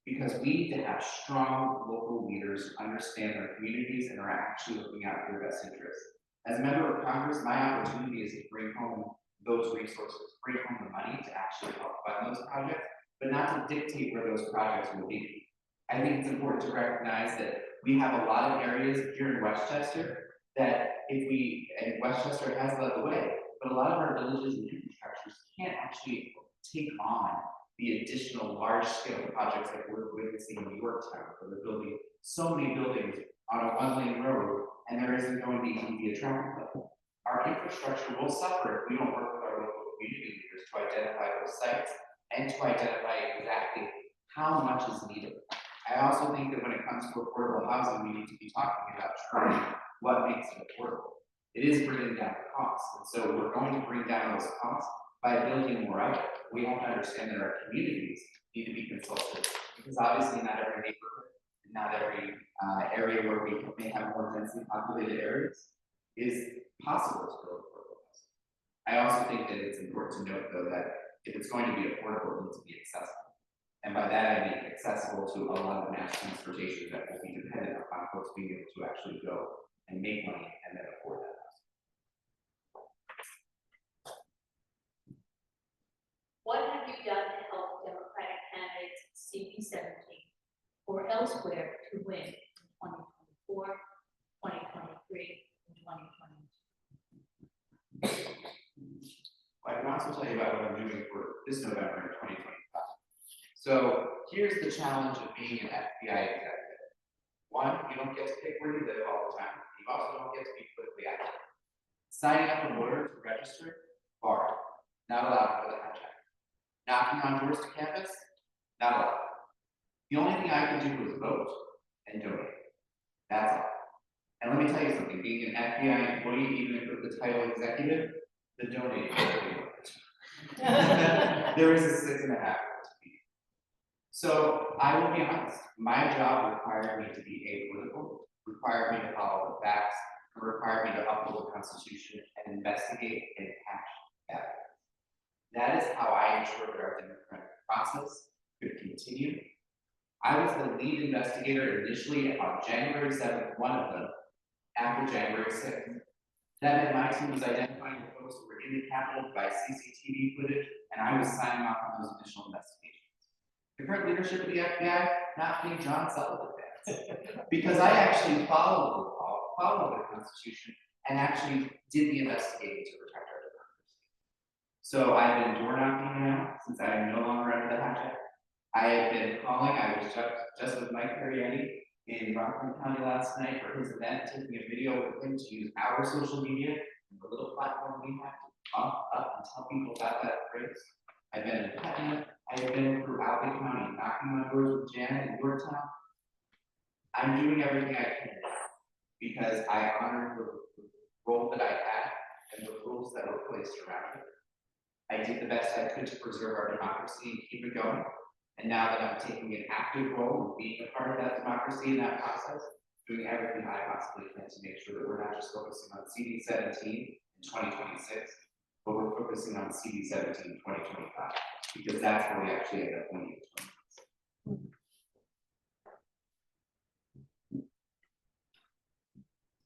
Because we need to have strong local leaders who understand their communities and are actually looking out for their best interests. As a member of Congress, my opportunity is to bring home those resources, bring home the money to actually help fund those projects, but not to dictate where those projects will be. I think it's important to recognize that we have a lot of areas here in Westchester that and Westchester has led the way, but a lot of our villages and infrastructures can't actually take on the additional large-scale projects that we're witnessing in Yorktown, where they're building so many buildings on a one-lane road, and there isn't going to be a traffic light. Our infrastructure will suffer if we don't work with our local community leaders to identify those sites and to identify exactly how much is needed. I also think that when it comes to affordable housing, we need to be talking about truly what makes it affordable. It is bringing down the costs, and so we're going to bring down those costs by building more of it. We have to understand that our communities need to be consulted, because obviously not every neighborhood, not every area where we may have more densely populated areas is possible to build affordable housing. I also think that it's important to note, though, that if it's going to be affordable, it needs to be accessible. And by that, I mean accessible to a lot of mass transportation that will be dependent upon folks being able to actually go and make money and then afford that housing. What have you done to help Democratic candidates CP17 or elsewhere to win in 2024, 2023, and 2022? I can also tell you about what I'm doing for this November in 2025. So here's the challenge of being an FBI executive. One, you don't get to pick where you live all the time. You also don't get to be politically active. Signing up a voter to register, barred, not allowed for the hijack. Knocking on doors to campus, not allowed. The only thing I could do was vote and donate. That's all. And let me tell you something, being an FBI employee, even if with the title executive, the donating is really worth it. There is a 6.5. So I will be honest, my job required me to be apolitical, required me to follow the facts, and required me to uphold the Constitution and investigate and catch evidence. That is how I ensured that our democratic process could continue. I was the lead investigator initially on January 7th, one of them, after January 6th. That meant my team was identifying the folks who were in the Capitol by CCTV footage, and I was signing off on those initial investigations. The current leadership of the FBI, not being John Sullivan fans. Because I actually followed the law, followed the Constitution, and actually did the investigating to protect our democracy. So I've been door knocking now, since I am no longer under the hijack. I have been calling, I was just with Mike Perrietti in Rockland County last night for his event, taking a video with him to use our social media and the little platform we have to pump up and tell people about that phrase. I've been in Putnam, I have been throughout the county, knocking on doors with Janet in your town. I'm doing everything I can now because I honor the role that I had and the rules that were placed around it. I did the best I could to preserve our democracy and keep it going. And now that I'm taking an active role in being a part of that democracy in that process, doing everything I possibly can to make sure that we're not just focusing on CD 17 in 2026, but we're focusing on CD 17 in 2025, because that's where we actually end up winning.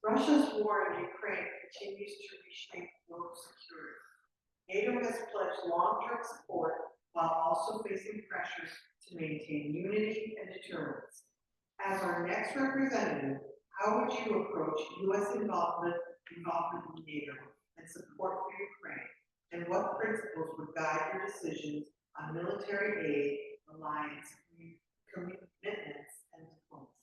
Russia's war in Ukraine continues to reshape global security. NATO has pledged long-term support while also facing pressures to maintain unity and deterrence. As our next representative, how would you approach U.S. involvement in NATO and support for Ukraine? And what principles would guide your decisions on military aid, alliance, commitments, and diplomacy?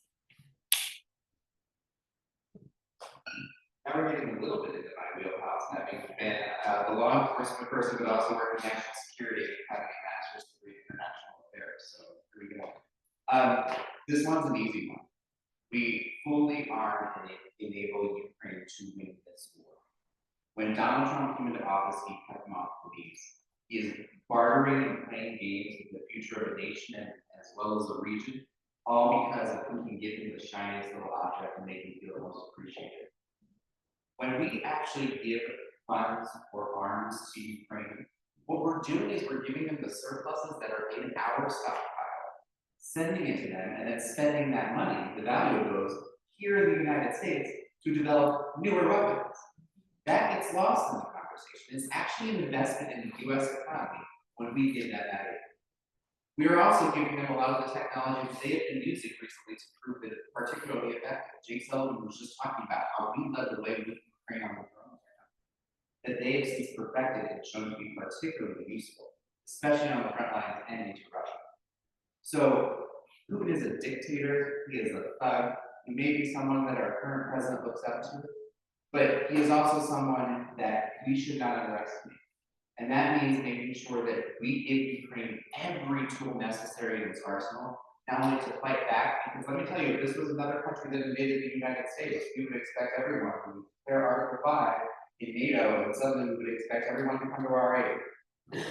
Now we're getting a little bit into my wheelhouse, having been the law enforcement person, but also working in national security and having a master's degree in international affairs. So here we go. This one's an easy one. We fully arm and enable Ukraine to win this war. When Donald Trump came into office, he cut them off the knees. He is bartering and playing games with the future of a nation as well as a region, all because of who can give him the shiniest little object and make him feel the most appreciated. When we actually give funds or arms to Ukraine, what we're doing is we're giving them the surpluses that are in our stockpile, sending it to them, and then spending that money, the value of those, here in the United States to develop newer weapons. That gets lost in the conversation. It's actually an investment in the US economy when we give that aid. We are also giving them a lot of the technology that they have been using recently to prove that it's particularly effective. Jake Sullivan was just talking about how we led the way with Ukraine on the drone that they have since perfected and shown to be particularly useful, especially on the front lines and into Russia. So Putin is a dictator, he is a thug, he may be someone that our current president looks up to, but he is also someone that we should not underestimate. And that means making sure that we give Ukraine every tool necessary in its arsenal, not only to fight back, because let me tell you, if this was another country that invaded the United States, we would expect everyone to declare Article 5 in NATO, and suddenly we would expect everyone to come to our aid.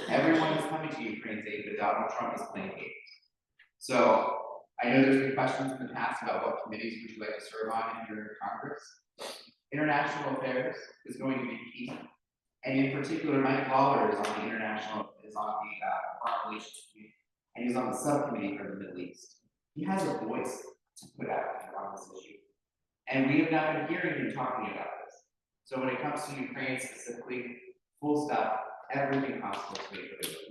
Everyone is coming to Ukraine's aid, but Donald Trump is playing games. So I know there's been questions in the past about what committees would you like to serve on here in Congress. International affairs is going to be key. And in particular, Mike Lawler is on the foreign relations committee, and he's on the subcommittee for the Middle East. He has a voice to put out on this issue. And we have not been hearing him talking about this. So when it comes to Ukraine specifically, full stop, everything possible to make it available.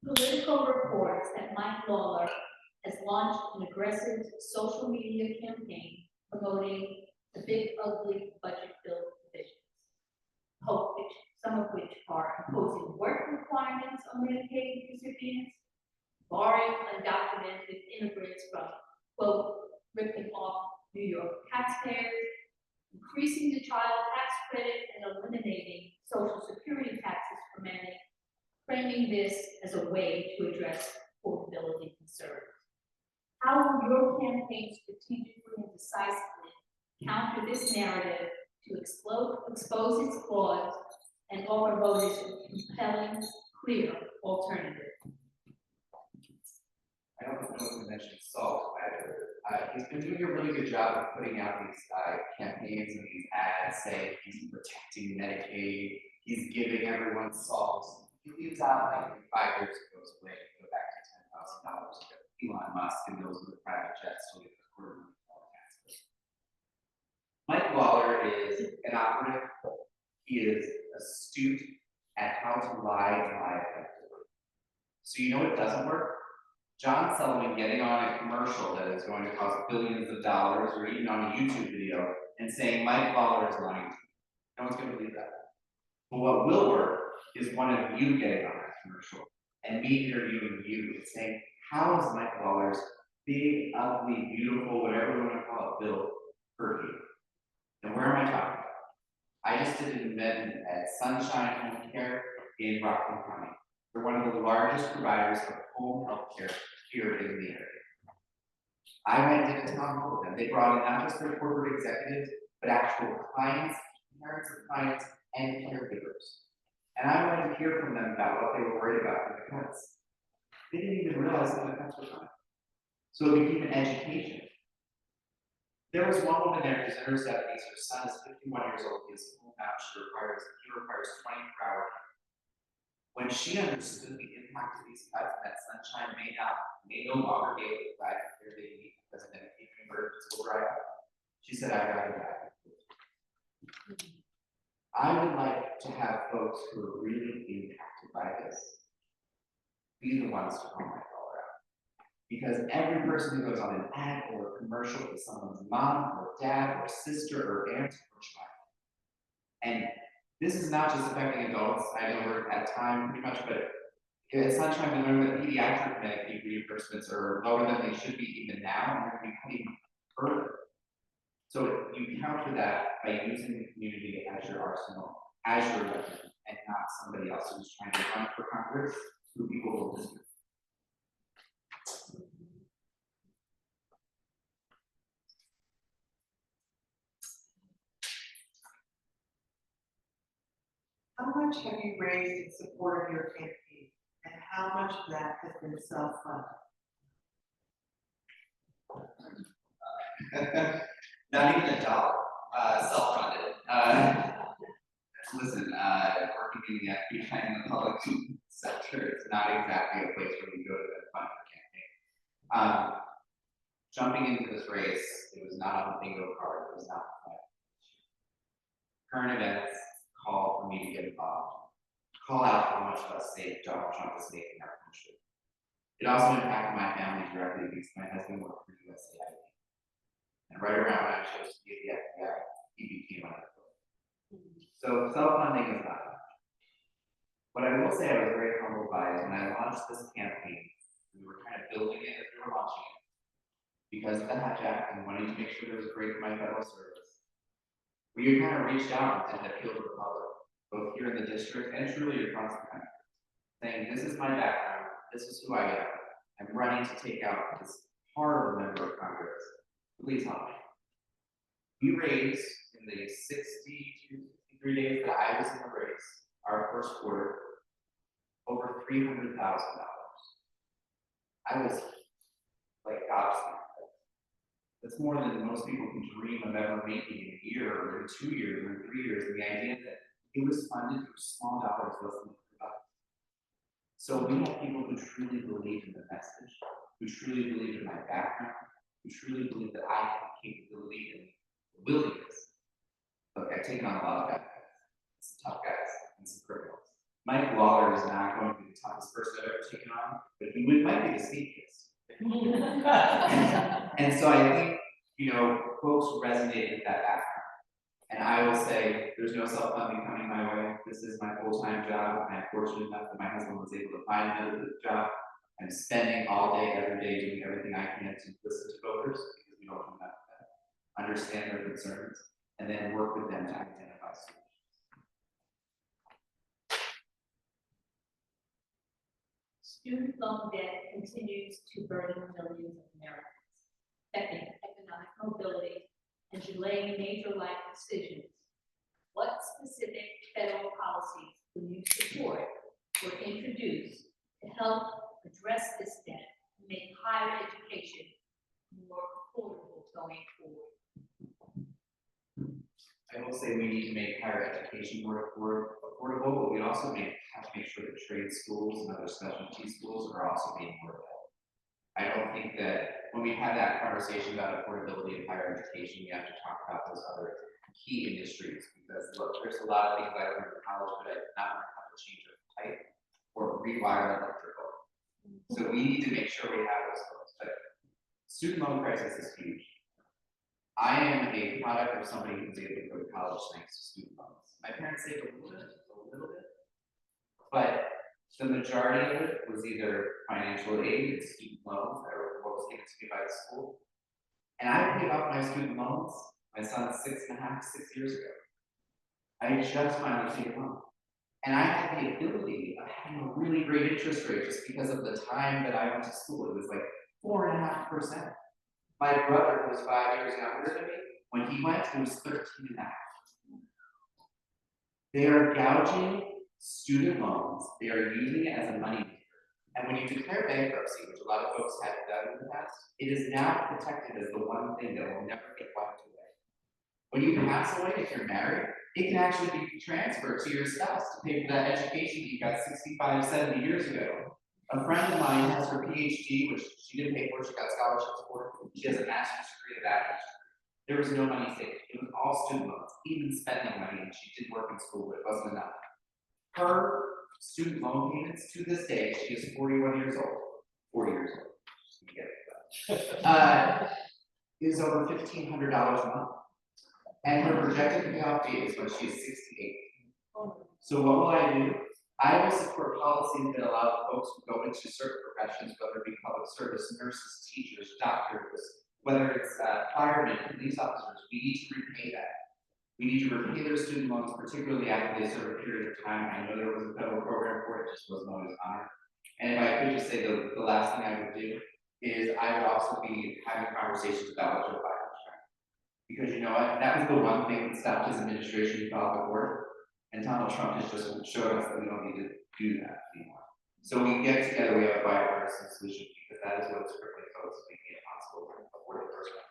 Political reports that Mike Lawler has launched an aggressive social media campaign promoting the big ugly budget bill provisions, some of which are imposing work requirements on Medicaid recipients, barring undocumented immigrants from, quote, ripping off New York taxpayers, increasing the child tax credit and eliminating Social Security taxes for many, framing this as a way to address affordability concerns. How will your campaign strategically and decisively counter this narrative to expose its flaws and offer voters a compelling, clear alternative? I don't know if you mentioned SALT either. He's been doing a really good job of putting out these campaigns and these ads saying he's protecting Medicaid, he's giving everyone SALT. He leaves out like 5 years ago, way go back to $10,000 ago. Elon Musk and those with the private jets still get the $250,000 taxes. Mike Lawler is an operative. He is astute at how to lie and lie effectively. So you know what doesn't work? John Sullivan getting on a commercial that is going to cost billions of dollars, or even on a YouTube video, and saying Mike Lawler is lying. No one's gonna believe that. But what will work is one of you getting on that commercial, and me interviewing you and saying, how is Mike Lawler's big, ugly, beautiful, whatever you wanna call it, bill hurt you? And where am I talking about? I just did an event at Sunshine Home Care in Rockland County. They're one of the largest providers of home health care here in the area. I went and did a town hall with them. They brought in not just their corporate executives, but actual clients, parents of clients, and caregivers. And I wanted to hear from them about what they were worried about with the cuts. They didn't even realize that the cuts were coming. So it became an education. There was one woman there who's in her 70s, her son is 51 years old, he's home now, he requires 24-hour. When she understood the impact of these cuts, that Sunshine may no longer be able to provide the care they need because of medication burdens will dry up, she said, I'd rather die. I would like to have folks who are really impacted by this be the ones to call my caller out. Because every person who goes on an ad or a commercial is someone's mom or dad or sister or aunt or child. And this is not just affecting adults. I know we're at time pretty much, but at Sunshine, we learned that pediatric Medicaid reimbursements are lower than they should be even now, and they're going to be cutting further. So you counter that by using the community as your arsenal, as your weapon, and not somebody else who's trying to run for Congress who people will disagree. How much have you raised in support of your campaign, and how much of that has been self-funded? Not even a dollar, self-funded. Listen, working in the FBI and the public sector, it's not exactly a place where you go to fund your campaign. Jumping into this race, it was not on the bingo card, it was not. Current events call for me to get involved. Call out how much less safe Donald Trump is making our country. It also impacted my family directly because my husband worked for USAID. And right around when I chose to be at the FBI, he became unemployed. So self-funding is not enough. What I will say I was very humbled by is when I launched this campaign, we were kind of building it as we were launching it. Because of the hat jack and wanting to make sure there was great for my federal service. We kind of reached out and appealed to the public, both here in the district and truly across the country, saying, this is my background, this is who I am. I'm running to take out this horrible member of Congress. Please help me. We raised in the 63 days that I was in the race, our first quarter, over $300,000. I was like gobsmacked. That's more than most people can dream of ever making in a year, or in 2 years, or in 3 years. And the idea that it was funded through small dollars less than $100. So we have people who truly believe in the message, who truly believe in my background, who truly believe that I have the capability and willingness. Look, I've taken on a lot of guys, some tough guys, and some criminals. Mike Lawler is not going to be the toughest person I've ever taken on, but he might be the sneakiest. And so I think, folks resonated with that background. And I will say, there's no self-funding coming my way. This is my full-time job. I'm fortunate enough that my husband was able to find another job. I'm spending all day, every day, doing everything I can to listen to voters, because we don't do enough of that. Understand their concerns, and then work with them to identify solutions. Student loan debt continues to burden millions of Americans, affecting economic mobility and delaying major life decisions. What specific federal policies will you support or introduce to help address this debt and make higher education more affordable going forward? I will say we need to make higher education more affordable, but we also have to make sure that trade schools and other specialty schools are also being more available. I don't think that when we have that conversation about affordability of higher education, we have to talk about those other key industries, because look, there's a lot of things I learned in college, but I did not learn how to change a pipe or rewire electrical. So we need to make sure we have those folks, but student loan crisis is huge. I am a product of somebody who's able to go to college thanks to student loans. My parents saved a little bit, but the majority of it was either financial aid, student loans, or what was given to me by the school. And I paid off my student loans, my son's 6 years ago. I just finally paid them off. And I had the ability of having a really great interest rate just because of the time that I went to school. It was like 4.5%. My brother, who was 5 years younger than me, when he went, it was 13.5. They are gouging student loans. They are using it as a money maker. And when you declare bankruptcy, which a lot of folks have done in the past, it is now protected as the one thing that will never get wiped away. When you pass away, if you're married, it can actually be transferred to your spouse to pay for that education that you got 65, 70 years ago. A friend of mine has her PhD, which she didn't pay for, she got scholarships for. She has a master's degree, a bachelor's degree. There was no money saved. It was all student loans, even spending money, and she did work in school, but it wasn't enough. Her student loan payments to this day, she is 41 years old, 40 years old, is over $1,500 a month. And her projected payoff date is when she is 68. So what will I do? I will support policies that allow folks to go into certain professions, whether it be public service, nurses, teachers, doctors, whether it's firemen, police officers. We need to repay that. We need to repay their student loans, particularly after they serve a period of time. I know there was a federal program for it, just wasn't always honored. And if I could just say the last thing I would do is I would also be having conversations about what your firearms are. Because you know what, that was the one thing that stopped his administration from the court. And Donald Trump has just showed us that we don't need to do that anymore. So we get together, we have a bipartisan solution, because that is what is crippling folks making it possible to afford the first one.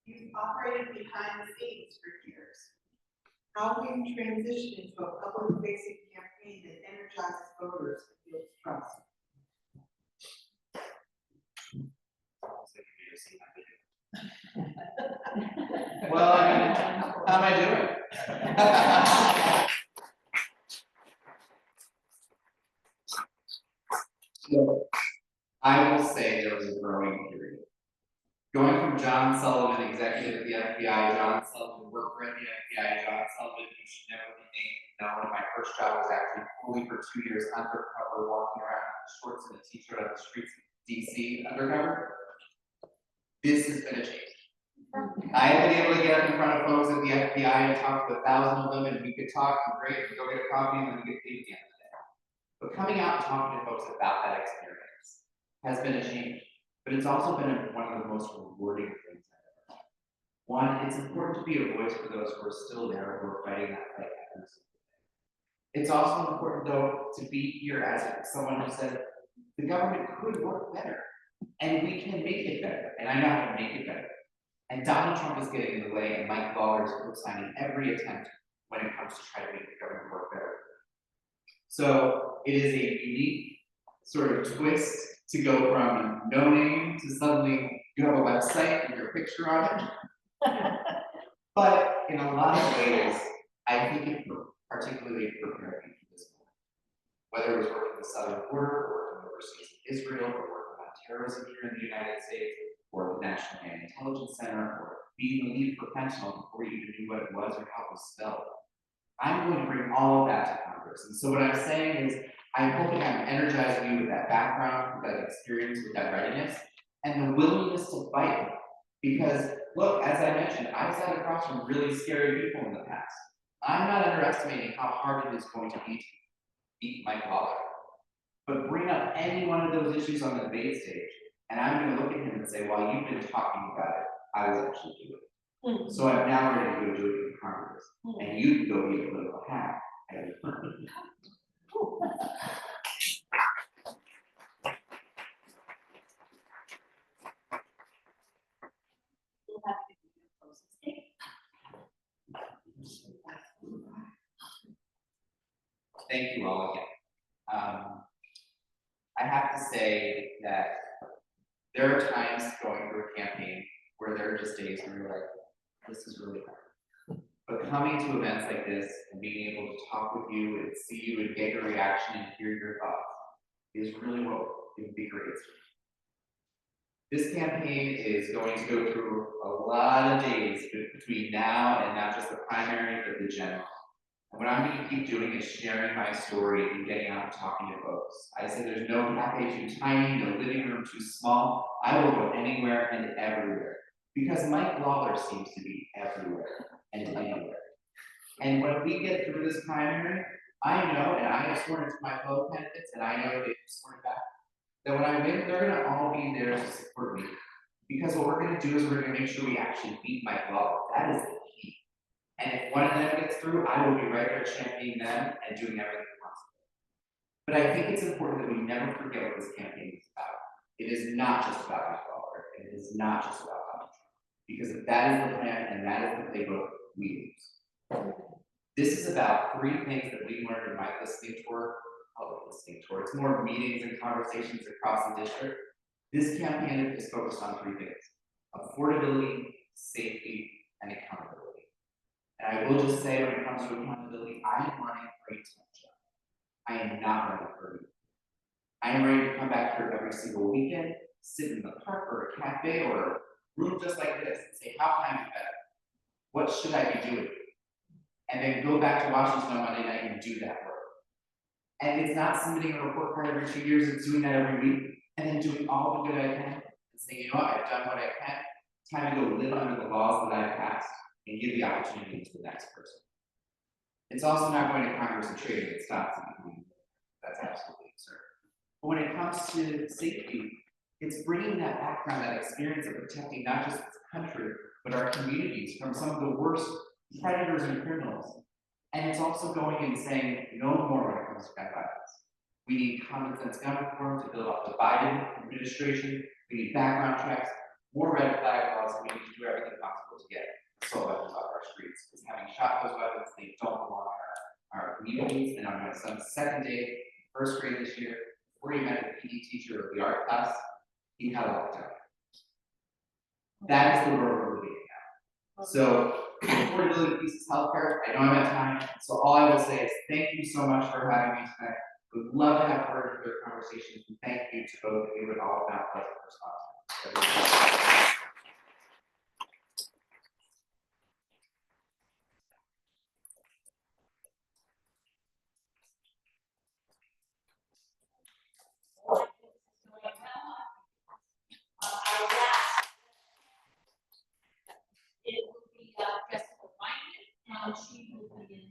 You've operated behind the scenes for years. How will you transition into a public-facing campaign that energizes voters and builds trust? Well, I mean, how am I doing? So, I will say there was a growing period. Going from John Sullivan, executive at the FBI, John Sullivan, worker at the FBI, John Sullivan, you should never be named, known. My first job was actually fully for 2 years undercover, walking around in shorts and a t-shirt on the streets of DC undercover. This has been a change. I have been able to get up in front of folks at the FBI and talk to 1,000 of them, and we could talk and great, and go get a coffee, and then we get paid at the end of the day. But coming out and talking to folks about that experience has been a change, but it's also been one of the most rewarding things I've ever had. One, it's important to be a voice for those who are still there, who are fighting that fight every single day. It's also important, though, to be here as someone who said the government could work better, and we can make it better, and I know how to make it better. And Donald Trump is getting in the way, and Mike Lawler is co-signing every attempt when it comes to trying to make the government work better. So it is a unique sort of twist to go from no name to suddenly you have a website with your picture on it. But in a lot of ways, I think it particularly prepared me for this moment. Whether it was working the southern border, or working overseas in Israel, or working on terrorism here in the United States, or the National Land Intelligence Center, or being the lead for Pension before you even knew what it was or how it was spelled. I'm going to bring all of that to Congress. And so what I'm saying is, I'm hoping I'm energizing you with that background, with that experience, with that readiness, and the willingness to fight. Because look, as I mentioned, I've sat across from really scary people in the past. I'm not underestimating how hard it is going to be to beat Mike Lawler. But bring up any one of those issues on the debate stage, and I'm going to look at him and say, while you've been talking about it, I was actually doing it. So I'm now ready to go do it in Congress, and you can go be a political hack. We'll have to do the closing statement. Thank you all again. I have to say that there are times going through a campaign where there are just days where you're like, this is really hard. But coming to events like this and being able to talk with you and see you and get your reaction and hear your thoughts is really what invigorates me. This campaign is going to go through a lot of days between now and not just the primary, but the general. And what I'm going to keep doing is sharing my story and getting out and talking to folks. I said there's no cafe too tiny, no living room too small. I will go anywhere and everywhere. Because Mike Lawler seems to be everywhere and anywhere. And when we get through this primary, I know, and I have sworn it to my fellow candidates, and I know they've sworn it back, that when I win, they're gonna all be there to support me. Because what we're gonna do is we're gonna make sure we actually beat Mike Lawler. That is the key. And if one of them gets through, I will be right there championing them and doing everything possible. But I think it's important that we never forget what this campaign is about. It is not just about Mike Lawler. It is not just about Donald Trump. Because if that is the plan and that is the playbook, we lose. This is about three things that we learned in my listening tour, public listening tour. It's more meetings and conversations across the district. This campaign is focused on three things: affordability, safety, and accountability. And I will just say, when it comes to accountability, I am running for a tough job. I am not running for you. I am ready to come back here every single weekend, sit in the park or a cafe or a room just like this and say, how can I be better? What should I be doing? And then go back to Washington on Monday night and do that work. And it's not submitting a report card every 2 years, it's doing that every week, and then doing all the good I can, and saying, you know what, I've done what I can, it's time to go live under the laws that I've passed, and give the opportunity to the next person. It's also not going to Congress and trading in stocks and becoming, that's absolutely absurd. But when it comes to safety, it's bringing that background, that experience of protecting not just this country, but our communities from some of the worst predators and criminals. And it's also going and saying no more when it comes to gun violence. We need common sense gun reform to build up the Biden administration. We need background checks, more red flag laws, and we need to do everything possible to get assault weapons off our streets. Because having shot those weapons, they don't belong in our communities. And on my son's second day, first grade this year, before he met a PD teacher of the art class, he had a lockdown. That is the world we're living in now. So, affordability piece is healthcare. I know I'm at time, so all I will say is thank you so much for having me tonight. Would love to have further conversations, and thank you to both of you and all about pleasant response. Our last, it will be Jessica Wyman, and she will be in.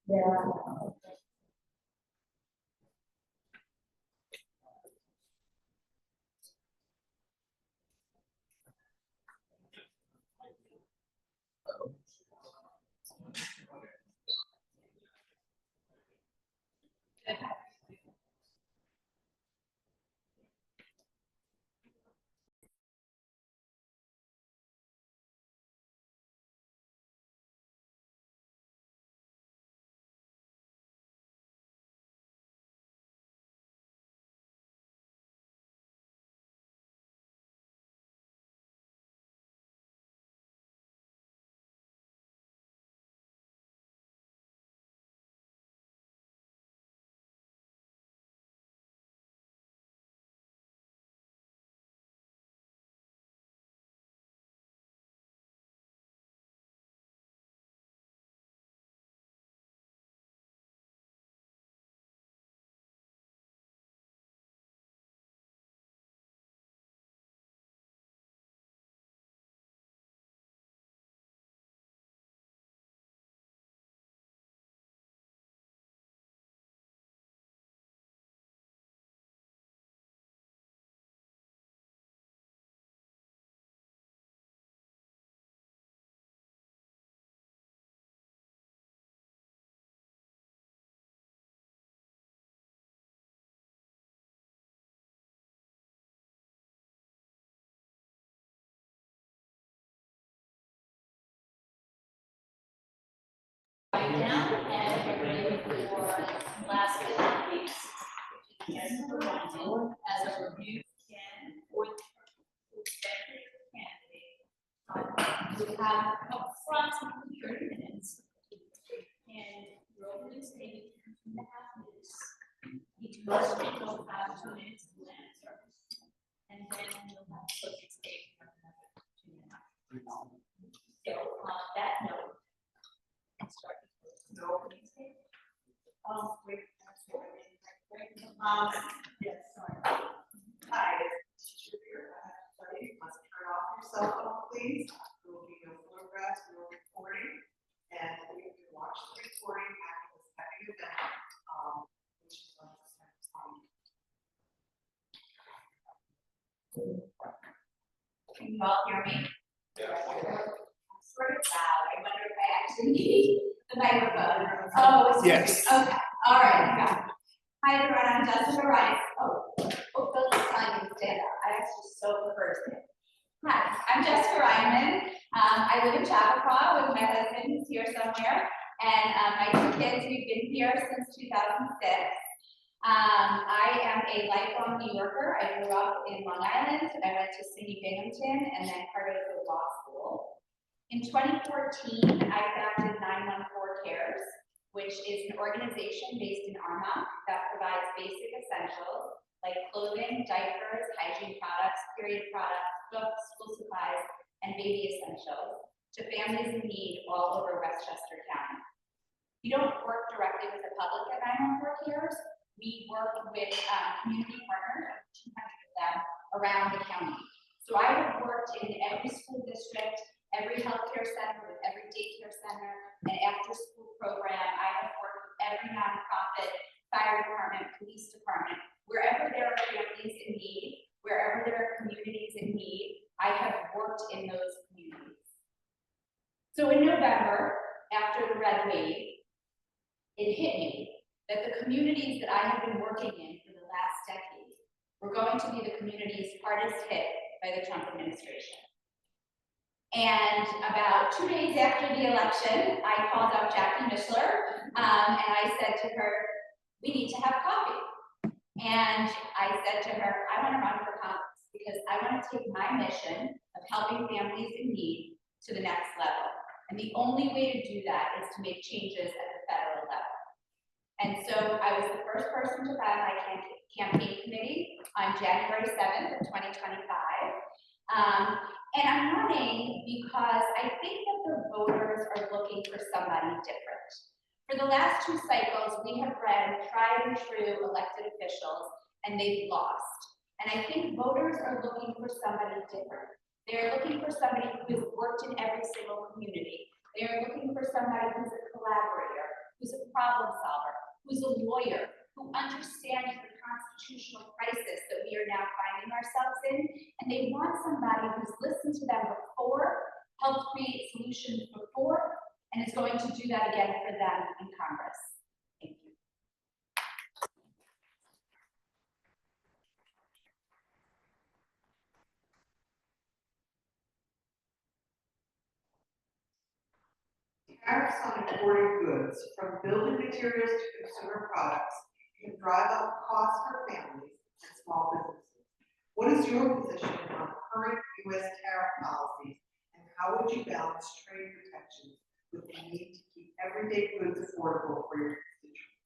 Yeah. now, and we're ready for last but not least, yes, for one, as a review again for the executive candidate. We have approximately 30 minutes, and we're only stating 2.5 minutes. Each person will have 2 minutes to answer, and then we'll have a closing statement for another 2 minutes. So on that note, let's start with the opening statement. Wait, Yes, sorry. hi, it's teacher here. Sorry, you must turn off your cell phone, please. There will be no photographs, no recording, and you can watch the recording after the second event, which is on the second time. Can you all hear me? Yeah. I'm sort of loud. I wonder if I actually need the microphone. Oh, it's. Yes. Okay, all right, I got it. Hi, everyone, I'm Jessica Rice. Phil's telling me to stand up. I actually so prefer to stand. Hi, I'm Jessica Ryman. I live in Chappaqua with my husband, who's here somewhere, and my 2 kids. We've been here since 2006. I am a lifelong New Yorker. I grew up in Long Island. I went to SUNY Binghamton and then Cardozo Law School. In 2014, I founded 914 Cares, which is an organization based in Armonk that provides basic essentials like clothing, diapers, hygiene products, period products, books, school supplies, and baby essentials to families in need all over Westchester County. We don't work directly with the public at 914 Cares. We work with community partners, 200 of them, around the county. So I have worked in every school district, every healthcare center, with every daycare center, and after-school program. I have worked with every nonprofit, fire department, police department, wherever there are families in need, wherever there are communities in need, I have worked in those communities. So in November, after the red wave, it hit me that the communities that I have been working in for the last decade were going to be the communities hardest hit by the Trump administration. And about 2 days after the election, I called up Jackie Mishler, and I said to her, we need to have coffee. And I said to her, I want to run for Congress because I want to take my mission of helping families in need to the next level. And the only way to do that is to make changes at the federal level. And so I was the first person to file my campaign committee on January 7th of 2025. And I'm running because I think that the voters are looking for somebody different. For the last 2 cycles, we have ran tried and true elected officials, and they've lost. And I think voters are looking for somebody different. They're looking for somebody who has worked in every single community. They are looking for somebody who's a collaborator, who's a problem solver, who's a lawyer, who understands the constitutional crisis that we are now finding ourselves in, and they want somebody who's listened to them before, helped create solutions before, and is going to do that again for them in Congress. Thank you. Tariffs on imported goods, from building materials to consumer products, can drive up costs for families and small businesses. What is your position on current U.S. tariff policies, and how would you balance trade protections with the need to keep everyday goods affordable for your constituents?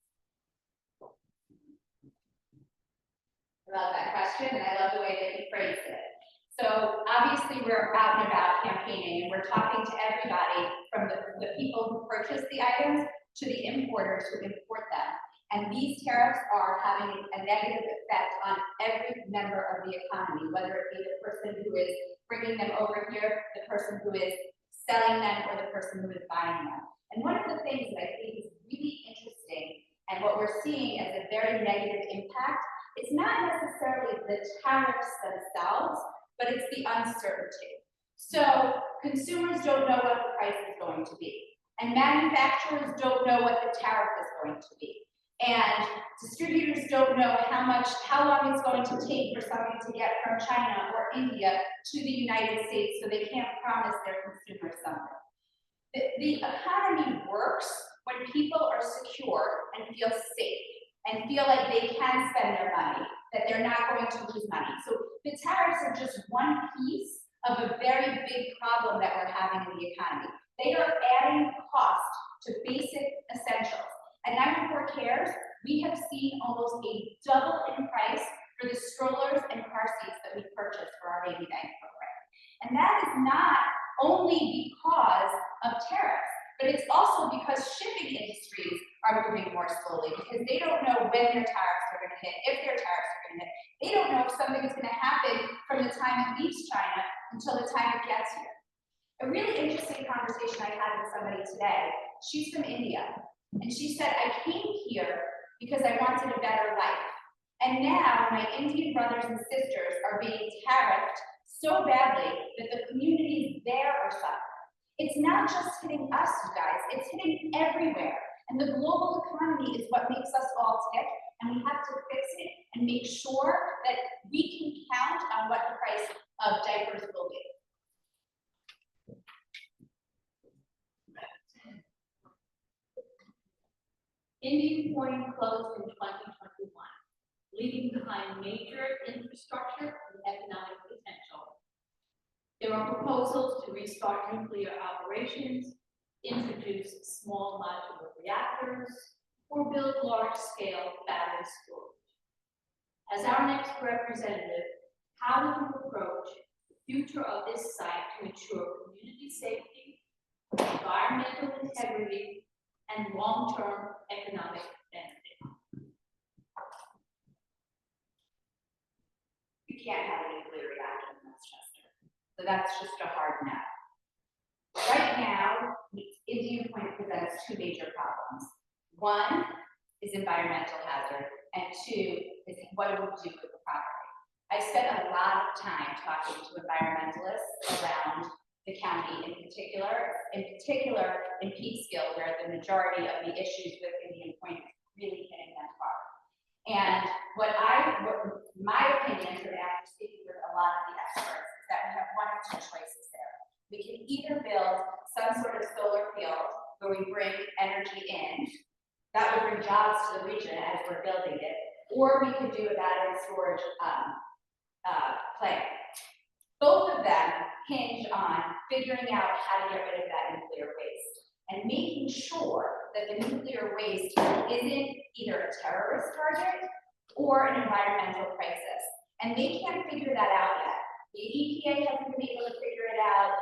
I love that question, and I love the way that you phrased it. So obviously we're out and about campaigning, and we're talking to everybody from the people who purchase the items to the importers who import them. And these tariffs are having a negative effect on every member of the economy, whether it be the person who is bringing them over here, the person who is selling them, or the person who is buying them. And one of the things that I think is really interesting, and what we're seeing as a very negative impact, is not necessarily the tariffs themselves, but it's the uncertainty. So consumers don't know what the price is going to be, and manufacturers don't know what the tariff is going to be. And distributors don't know how long it's going to take for something to get from China or India to the United States, so they can't promise their consumers something. The economy works when people are secure and feel safe and feel like they can spend their money, that they're not going to lose money. So the tariffs are just one piece of a very big problem that we're having in the economy. They are adding cost to basic essentials. At 914 Cares, we have seen almost a double in price for the strollers and car seats that we purchased for our baby bank program. And that is not only because of tariffs, but it's also because shipping industries are moving more slowly because they don't know when their tariffs are going to hit, if their tariffs are going to hit. They don't know if something is going to happen from the time it leaves China until the time it gets here. A really interesting conversation I had with somebody today. She's from India, and she said, I came here because I wanted a better life. And now my Indian brothers and sisters are being tariffed so badly that the communities there are suffering. It's not just hitting us, you guys, it's hitting everywhere. And the global economy is what makes us all tick, and we have to fix it and make sure that we can count on what the price of diapers will be. Indian Point closed in 2021, leaving behind major infrastructure and economic potential. There are proposals to restart nuclear operations, introduce small modular reactors, or build large-scale battery storage. As our next representative, how will you approach the future of this site to ensure community safety, environmental integrity, and long-term economic benefit? You can't have a nuclear reactor in Westchester. So that's just a hard no. Right now, Indian Point presents two major problems. One is environmental hazard, and two is what do we do with the property. I spent a lot of time talking to environmentalists around the county in particular in Peekskill, where the majority of the issues with Indian Point is really hitting them hard. And what my opinion, and after speaking with a lot of the experts, is that we have one of two choices there. We can either build some sort of solar field where we bring energy in, that would bring jobs to the region as we're building it, or we could do a battery storage plant. Both of them hinge on figuring out how to get rid of that nuclear waste and making sure that the nuclear waste isn't either a terrorist target or an environmental crisis. And they can't figure that out yet. The EPA hasn't been able to figure it out.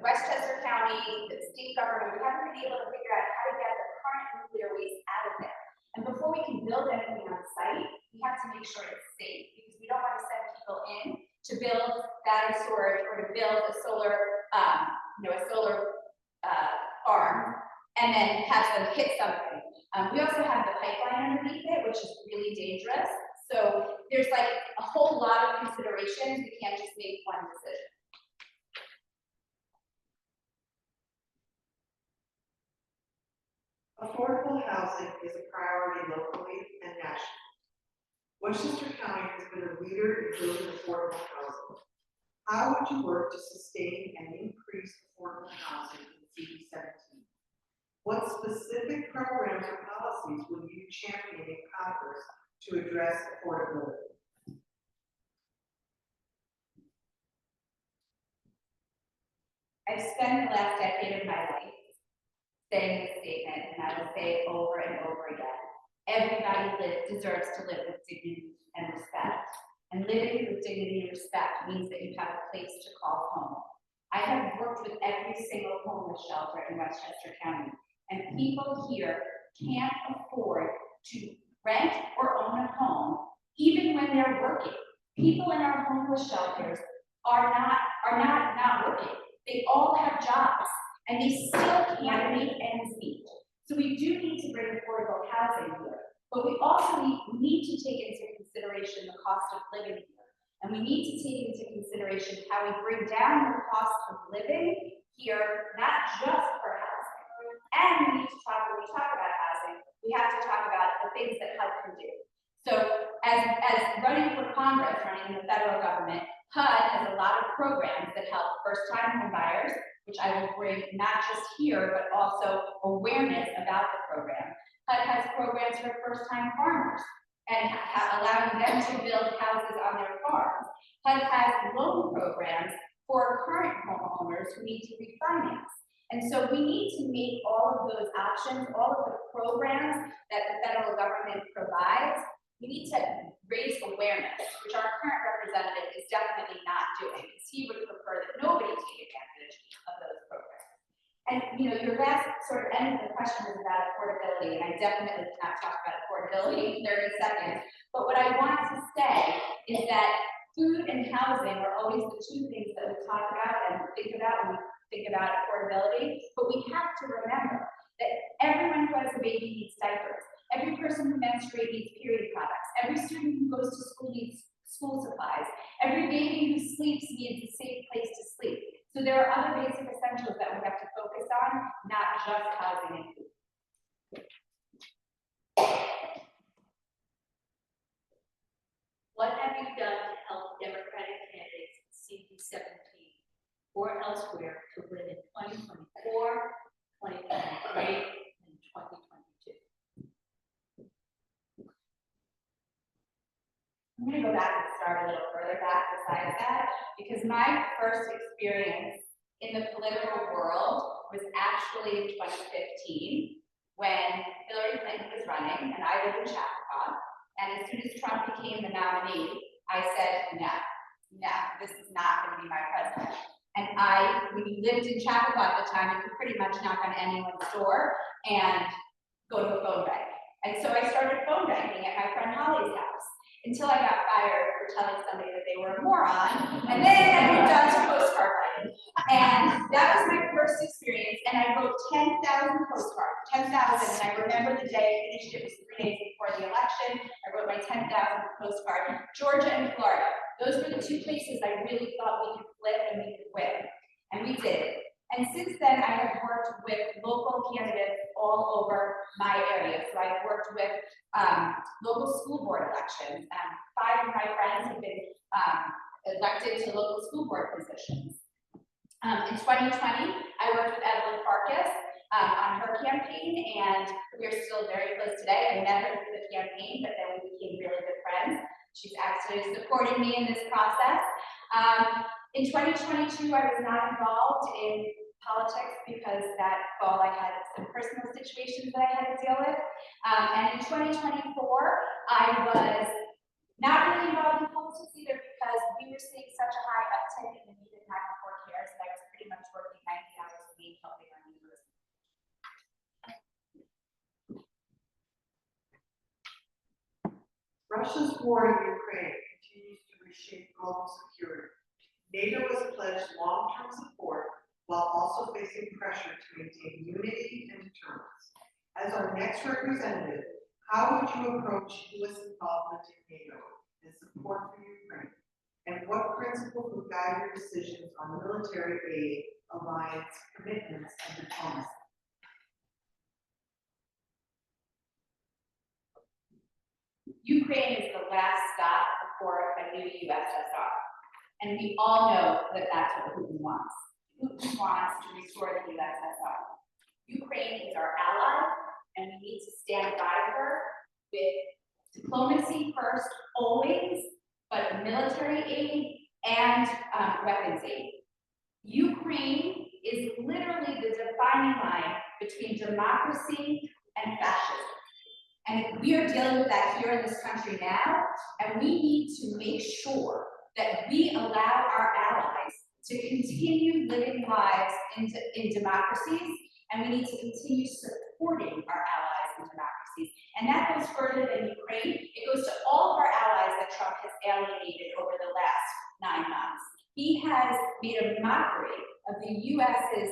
Westchester County, the state government, we haven't been able to figure out how to get the current nuclear waste out of there. And before we can build anything on site, we have to make sure it's safe because we don't want to send people in to build battery storage or to build a solar farm and then have them hit something. We also have the pipeline underneath it, which is really dangerous. So there's like a whole lot of considerations. We can't just make one decision. Affordable housing is a priority locally and nationally. Westchester County has been a leader in building affordable housing. How would you work to sustain and increase affordable housing in CD17? What specific programs or policies will you champion in Congress to address affordability? I've spent the last decade of my life saying this statement, and I will say it over and over again. Everybody deserves to live with dignity and respect. And living with dignity and respect means that you have a place to call home. I have worked with every single homeless shelter in Westchester County, and people here can't afford to rent or own a home, even when they're working. People in our homeless shelters are not working. They all have jobs, and they still can't make ends meet. So we do need to bring affordable housing here, but we also need to take into consideration the cost of living here. And we need to take into consideration how we bring down the cost of living here, not just for housing. And we need to talk, when we talk about housing, we have to talk about the things that HUD can do. So as running for Congress, running in the federal government, HUD has a lot of programs that help first-time home buyers, which I will bring not just here, but also awareness about the program. HUD has programs for first-time farmers and allowing them to build houses on their farms. HUD has loan programs for current homeowners who need to refinance. And so we need to make all of those options, all of the programs that the federal government provides, we need to raise awareness, which our current representative is definitely not doing, because he would prefer that nobody take advantage of those programs. And, you know, your last sort of end of the question was about affordability, and I definitely cannot talk about affordability in 30 seconds. But what I want to say is that food and housing are always the two things that we talk about and think about when we think about affordability. But we have to remember that everyone who has a baby needs diapers. Every person who menstruates needs period products. Every student who goes to school needs school supplies. Every baby who sleeps needs a safe place to sleep. So there are other basic essentials that we have to focus on, not just housing and food. What have you done to help Democratic candidates in CD17 or elsewhere to win in 2024, 2023, and 2022? I'm going to go back and start a little further back besides that, because my first experience in the political world was actually in 2015 when Hillary Clinton was running and I lived in Chappaqua. And as soon as Trump became the nominee, I said, no, this is not going to be my president. And when you lived in Chappaqua at the time, you could pretty much knock on anyone's door and go to a phone bank. And so I started phone banking at my friend Holly's house until I got fired for telling somebody that they were a moron. And then I moved on to postcard writing. And that was my first experience. And I wrote 10,000 postcards, 10,000. And I remember the day I finished it was 3 days before the election. I wrote my 10,000th postcard. Georgia and Florida. Those were the two places I really thought we could flip and we could win. And we did. And since then, I have worked with local candidates all over my area. So I've worked with local school board elections. 5 of my friends have been elected to local school board positions. In 2020, I worked with Evelyn Farkas on her campaign, and we're still very close today. I met her through the campaign, but then we became really good friends. She's actually supported me in this process. In 2022, I was not involved in politics because that fall I had some personal situations that I had to deal with. And in 2024, I was not really involved in politics either because we were seeing such a high uptake in the need and high for care, so I was pretty much working 90 hours a week helping our neighbors. Russia's war in Ukraine continues to reshape global security. NATO has pledged long-term support while also facing pressure to maintain unity and deterrence. As our next representative, how would you approach U.S. involvement in NATO and support for Ukraine? And what principles will guide your decisions on military aid, alliance, commitments, and diplomacy? Ukraine is the last stop before a new USSR. And we all know that that's what Putin wants. Putin wants to restore the USSR. Ukraine is our ally, and we need to stand by her with diplomacy first, always, but military aid and weapons aid. Ukraine is literally the defining line between democracy and fascism. And we are dealing with that here in this country now, and we need to make sure that we allow our allies to continue living lives in democracies, and we need to continue supporting our allies in democracies. And that goes further than Ukraine. It goes to all of our allies that Trump has alienated over the last 9 months. He has made a mockery of the US's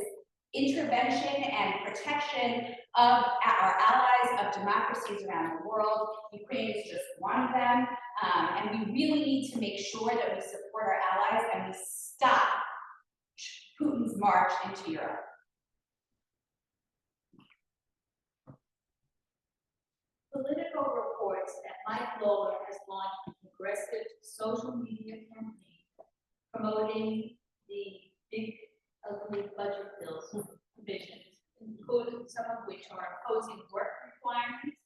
intervention and protection of our allies of democracies around the world. Ukraine is just one of them. And we really need to make sure that we support our allies and we stop Putin's march into Europe. Political reports that Mike Lawler has launched a progressive social media campaign promoting the big ugly budget bills provisions, including some of which are imposing work requirements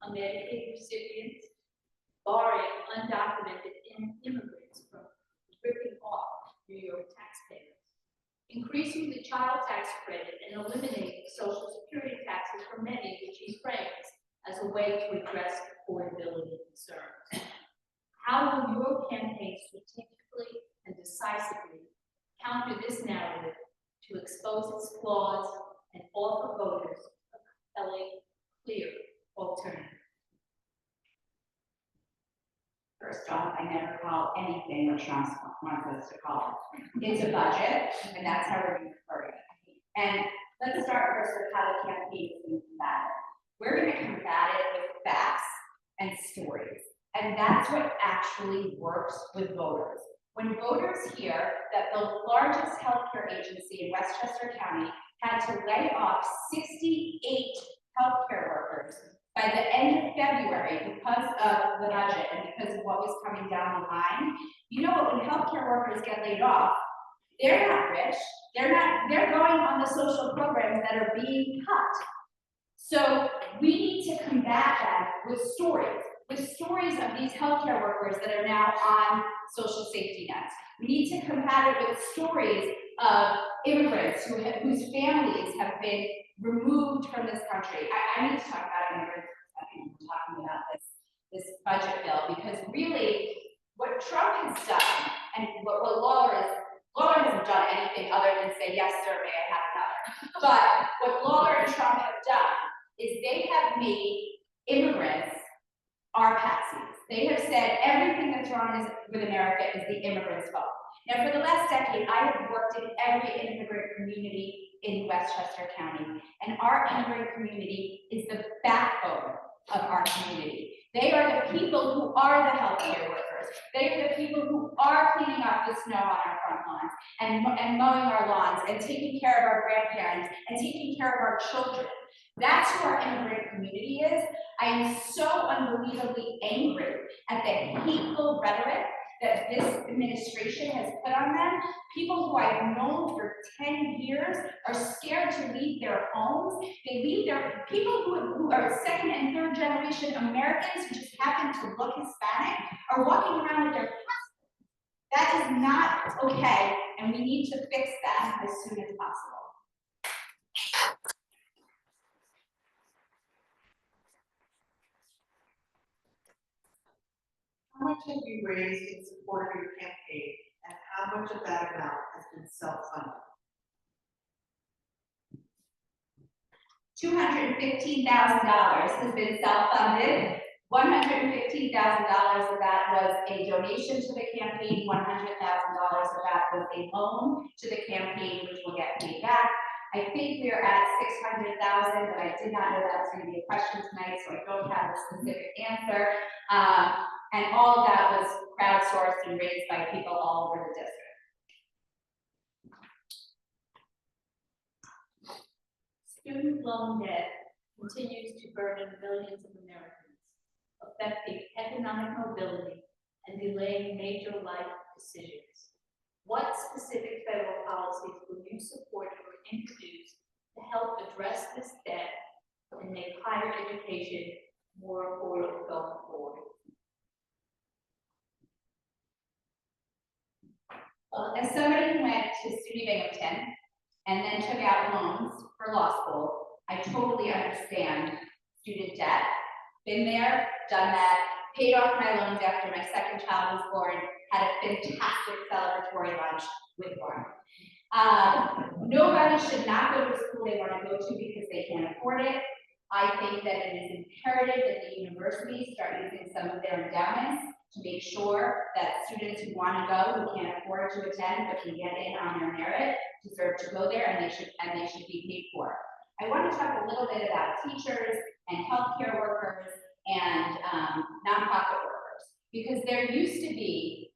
on Medicaid recipients, barring undocumented immigrants from ripping off New York taxpayers, increasing the child tax credit and eliminating Social Security taxes for many, which he frames as a way to address affordability concerns. How will your campaign strategically and decisively counter this narrative to expose its flaws and offer voters a compelling, clear alternative? First off, I never call anything what Trump wants us to call it. It's a budget, and that's how we're going to refer it. And let's start first with how the campaign is going to combat it. We're going to combat it with facts and stories. And that's what actually works with voters. When voters hear that the largest healthcare agency in Westchester County had to lay off 68 healthcare workers by the end of February because of the budget and because of what was coming down the line, you know what, when healthcare workers get laid off, they're not rich, they're going on the social programs that are being cut. So we need to combat that with stories of these healthcare workers that are now on social safety nets. We need to combat it with stories of immigrants whose families have been removed from this country. I need to talk about immigrants for a second. We're talking about this budget bill, because really what Trump has done and what Lawler hasn't done anything other than say, yes, sir, may I have another. But what Lawler and Trump have done is they have made immigrants our patsies. They have said everything that's wrong with America is the immigrants' fault. Now, for the last decade, I have worked in every immigrant community in Westchester County, and our immigrant community is the backbone of our community. They are the people who are the healthcare workers. They are the people who are cleaning up the snow on our front lawns and mowing our lawns and taking care of our grandparents and taking care of our children. That's who our immigrant community is. I am so unbelievably angry at the hateful rhetoric that this administration has put on them. People who I've known for 10 years are scared to leave their homes. They leave their, people who are second and third generation Americans who just happen to look Hispanic are walking around with their passports. That is not okay, and we need to fix that as soon as possible. How much have you raised in support of your campaign, and how much of that amount has been self-funded? $215,000 has been self-funded. $115,000 of that was a donation to the campaign. $100,000 of that was a loan to the campaign, which will get paid back. I think we are at $600,000, but I did not know that was going to be a question tonight, so I don't have a specific answer. And all of that was crowdsourced and raised by people all over the district. Student loan debt continues to burden millions of Americans, affecting economic mobility and delaying major life decisions. What specific federal policies will you support or introduce to help address this debt and make higher education more affordable going forward? Well, as somebody who went to SUNY Binghamton and then took out loans for law school, I totally understand student debt. Been there, done that, paid off my loans after my second child was born, had a fantastic celebratory lunch with one. Nobody should not go to the school they want to go to because they can't afford it. I think that it is imperative that the universities start using some of their endowments to make sure that students who want to go, who can't afford to attend, but can get in on their merit, deserve to go there, and they should be paid for. I want to talk a little bit about teachers and healthcare workers and nonprofit workers, because there used to be,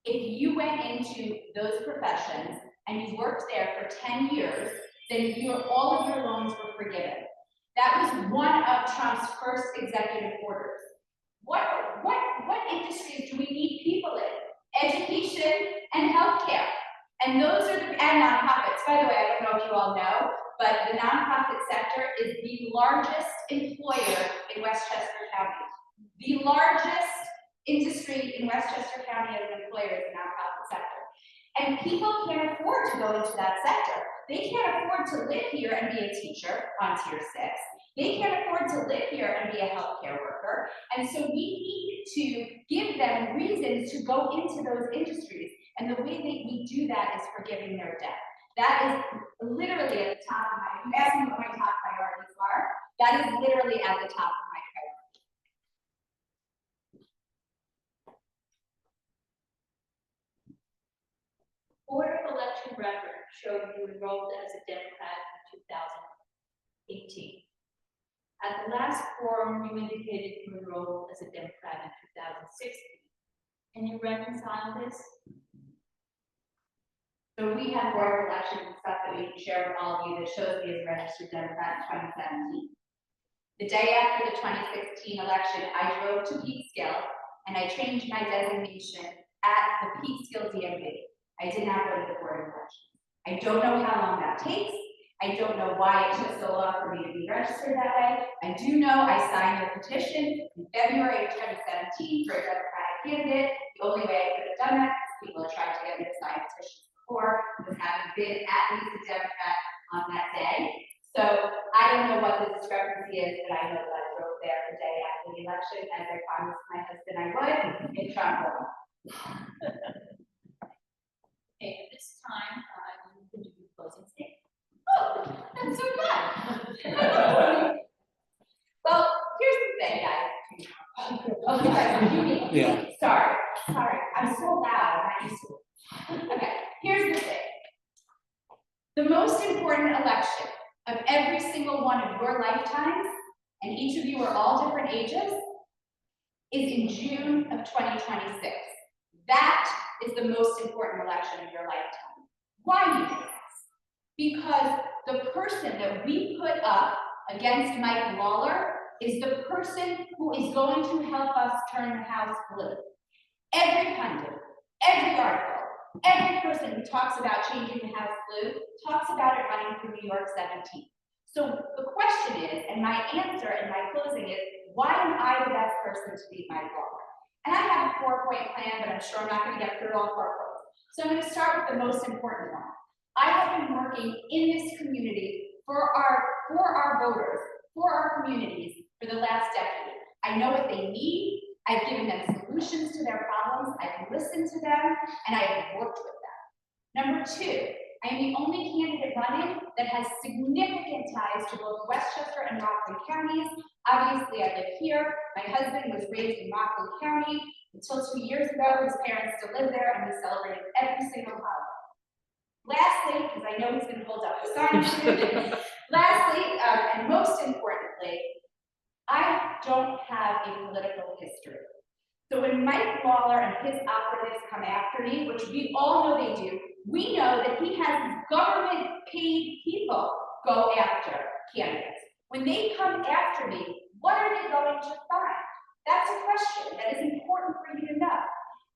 if you went into those professions and you worked there for 10 years, then all of your loans were forgiven. That was one of Trump's first executive orders. What industries do we need people in? Education and healthcare. And those are and nonprofits. By the way, I don't know if you all know, but the nonprofit sector is the largest employer in Westchester County. The largest industry in Westchester County as an employer is the nonprofit sector. And people can't afford to go into that sector. They can't afford to live here and be a teacher on tier 6. They can't afford to live here and be a healthcare worker. And so we need to give them reasons to go into those industries. And the way that we do that is forgiving their debt. That is literally at the top of my, you asked me what my top priorities are. That is literally at the top of my priorities. Board of Election record showed you enrolled as a Democrat in 2018. At the last forum, you indicated you enrolled as a Democrat in 2016. Can you reconcile this? So we have board of elections and stuff that we can share with all of you that shows me as a registered Democrat in 2017. The day after the 2016 election, I drove to Peekskill and I changed my designation at the Peekskill DMV. I did not go to the board of elections. I don't know how long that takes. I don't know why it took so long for me to be registered that way. I do know I signed a petition in February of 2017 for a Democratic candidate. The only way I could have done that is people had tried to get me to sign petitions before, was having been at least a Democrat on that day. So I don't know what the discrepancy is, but I know that I drove there the day after the election, as I promised my husband I would, in Trump. Okay, at this time, you can do the closing statement. Oh, that's so good. Well, here's the thing, guys. Oh, you guys, you mean? Yeah. Sorry, I'm so loud, I'm not used to it. Okay, here's the thing. The most important election of every single one of your lifetimes, and each of you are all different ages, is in June of 2026. That is the most important election of your lifetime. Why do you think this? Because the person that we put up against Mike Lawler is the person who is going to help us turn the House blue. Every pundit, every article, every person who talks about changing the House blue talks about it running through New York 17. So the question is, and my answer and my closing is, why am I the best person to beat Mike Lawler? And I have a 4-point plan, but I'm sure I'm not going to get through all 4 points. So I'm going to start with the most important one. I have been working in this community for our voters, for our communities for the last decade. I know what they need. I've given them solutions to their problems. I've listened to them, and I have worked with them. Number 2, I am the only candidate running that has significant ties to both Westchester and Rockland counties. Obviously, I live here. My husband was raised in Rockland County. Until 2 years ago, his parents still lived there, and we celebrated every single holiday. Lastly, because I know he's going to hold up the sign soon. Lastly, and most importantly, I don't have a political history. So when Mike Lawler and his operatives come after me, which we all know they do, we know that he has government-paid people go after candidates. When they come after me, what are they going to find? That's a question that is important for you to know.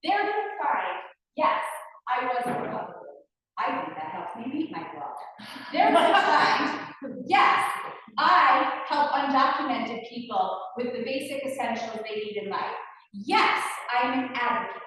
They're going to find, yes, I was a Republican. I think that helps me beat Mike Lawler. They're going to find, yes, I help undocumented people with the basic essentials they need in life. Yes, I am an advocate.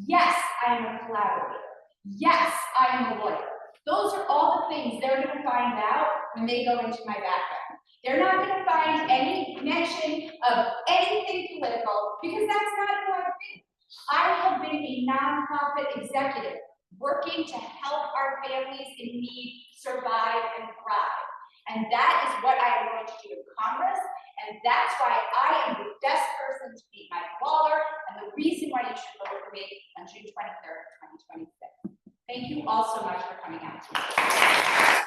Yes, I am a collaborator. Yes, I am a lawyer. Those are all the things they're going to find out when they go into my background. They're not going to find any mention of anything political because that's not who I've been. I have been a nonprofit executive working to help our families in need survive and thrive. And that is what I am going to do in Congress. And that's why I am the best person to beat Mike Lawler and the reason why you should vote for me on June 23rd, 2026. Thank you all so much for coming out tonight.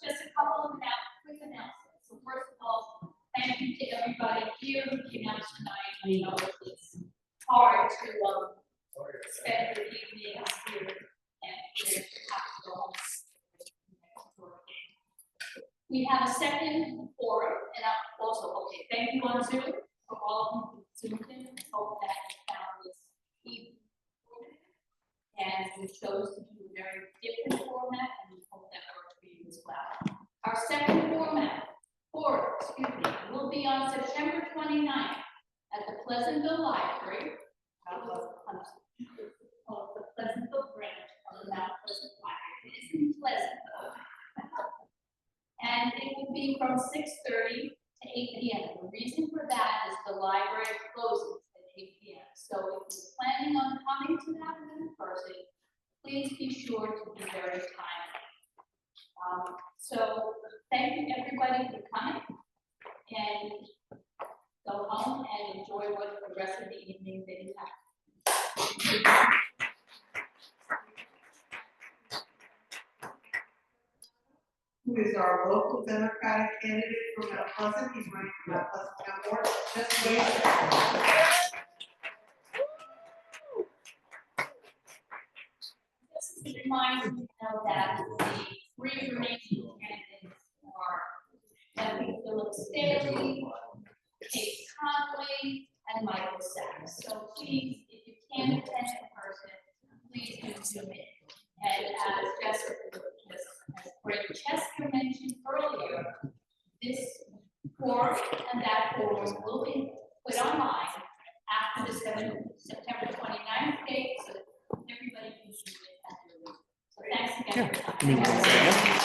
Just a couple of quick announcements. So first of all, thank you to everybody here who came out tonight. I know it's hard to spend the evening here and to have to go home. We have a second forum, and also, okay, thank you on Zoom for all of you who Zoomed in. Hope that you found this evening. And we chose to do a very different format, and we hope that works for you as well. Our second forum, will be on September 29th at the Pleasantville Library. The Pleasantville branch of the Mount Pleasant Library. It is in Pleasantville. And it will be from 6:30 to 8 p.m. The reason for that is the library closes at 8 p.m. So if you're planning on coming to that in person, please be sure to be very timely. So thank you everybody for coming, and go home and enjoy what the rest of the evening that you have. Who is our local Democratic candidate from Mount Pleasant? He's running for Mount Pleasant Town Board. Just wait. Just to remind you that the three remaining candidates are Debbie Phillips Daly, Kate Conley, and Michael Sachs. So please, if you can't attend in person, please do Zoom in. And as Jessica, as Greg Chester mentioned earlier, this forum and that forum will be put online after the September 29th date, so everybody can see it at their leisure. So thanks again for coming.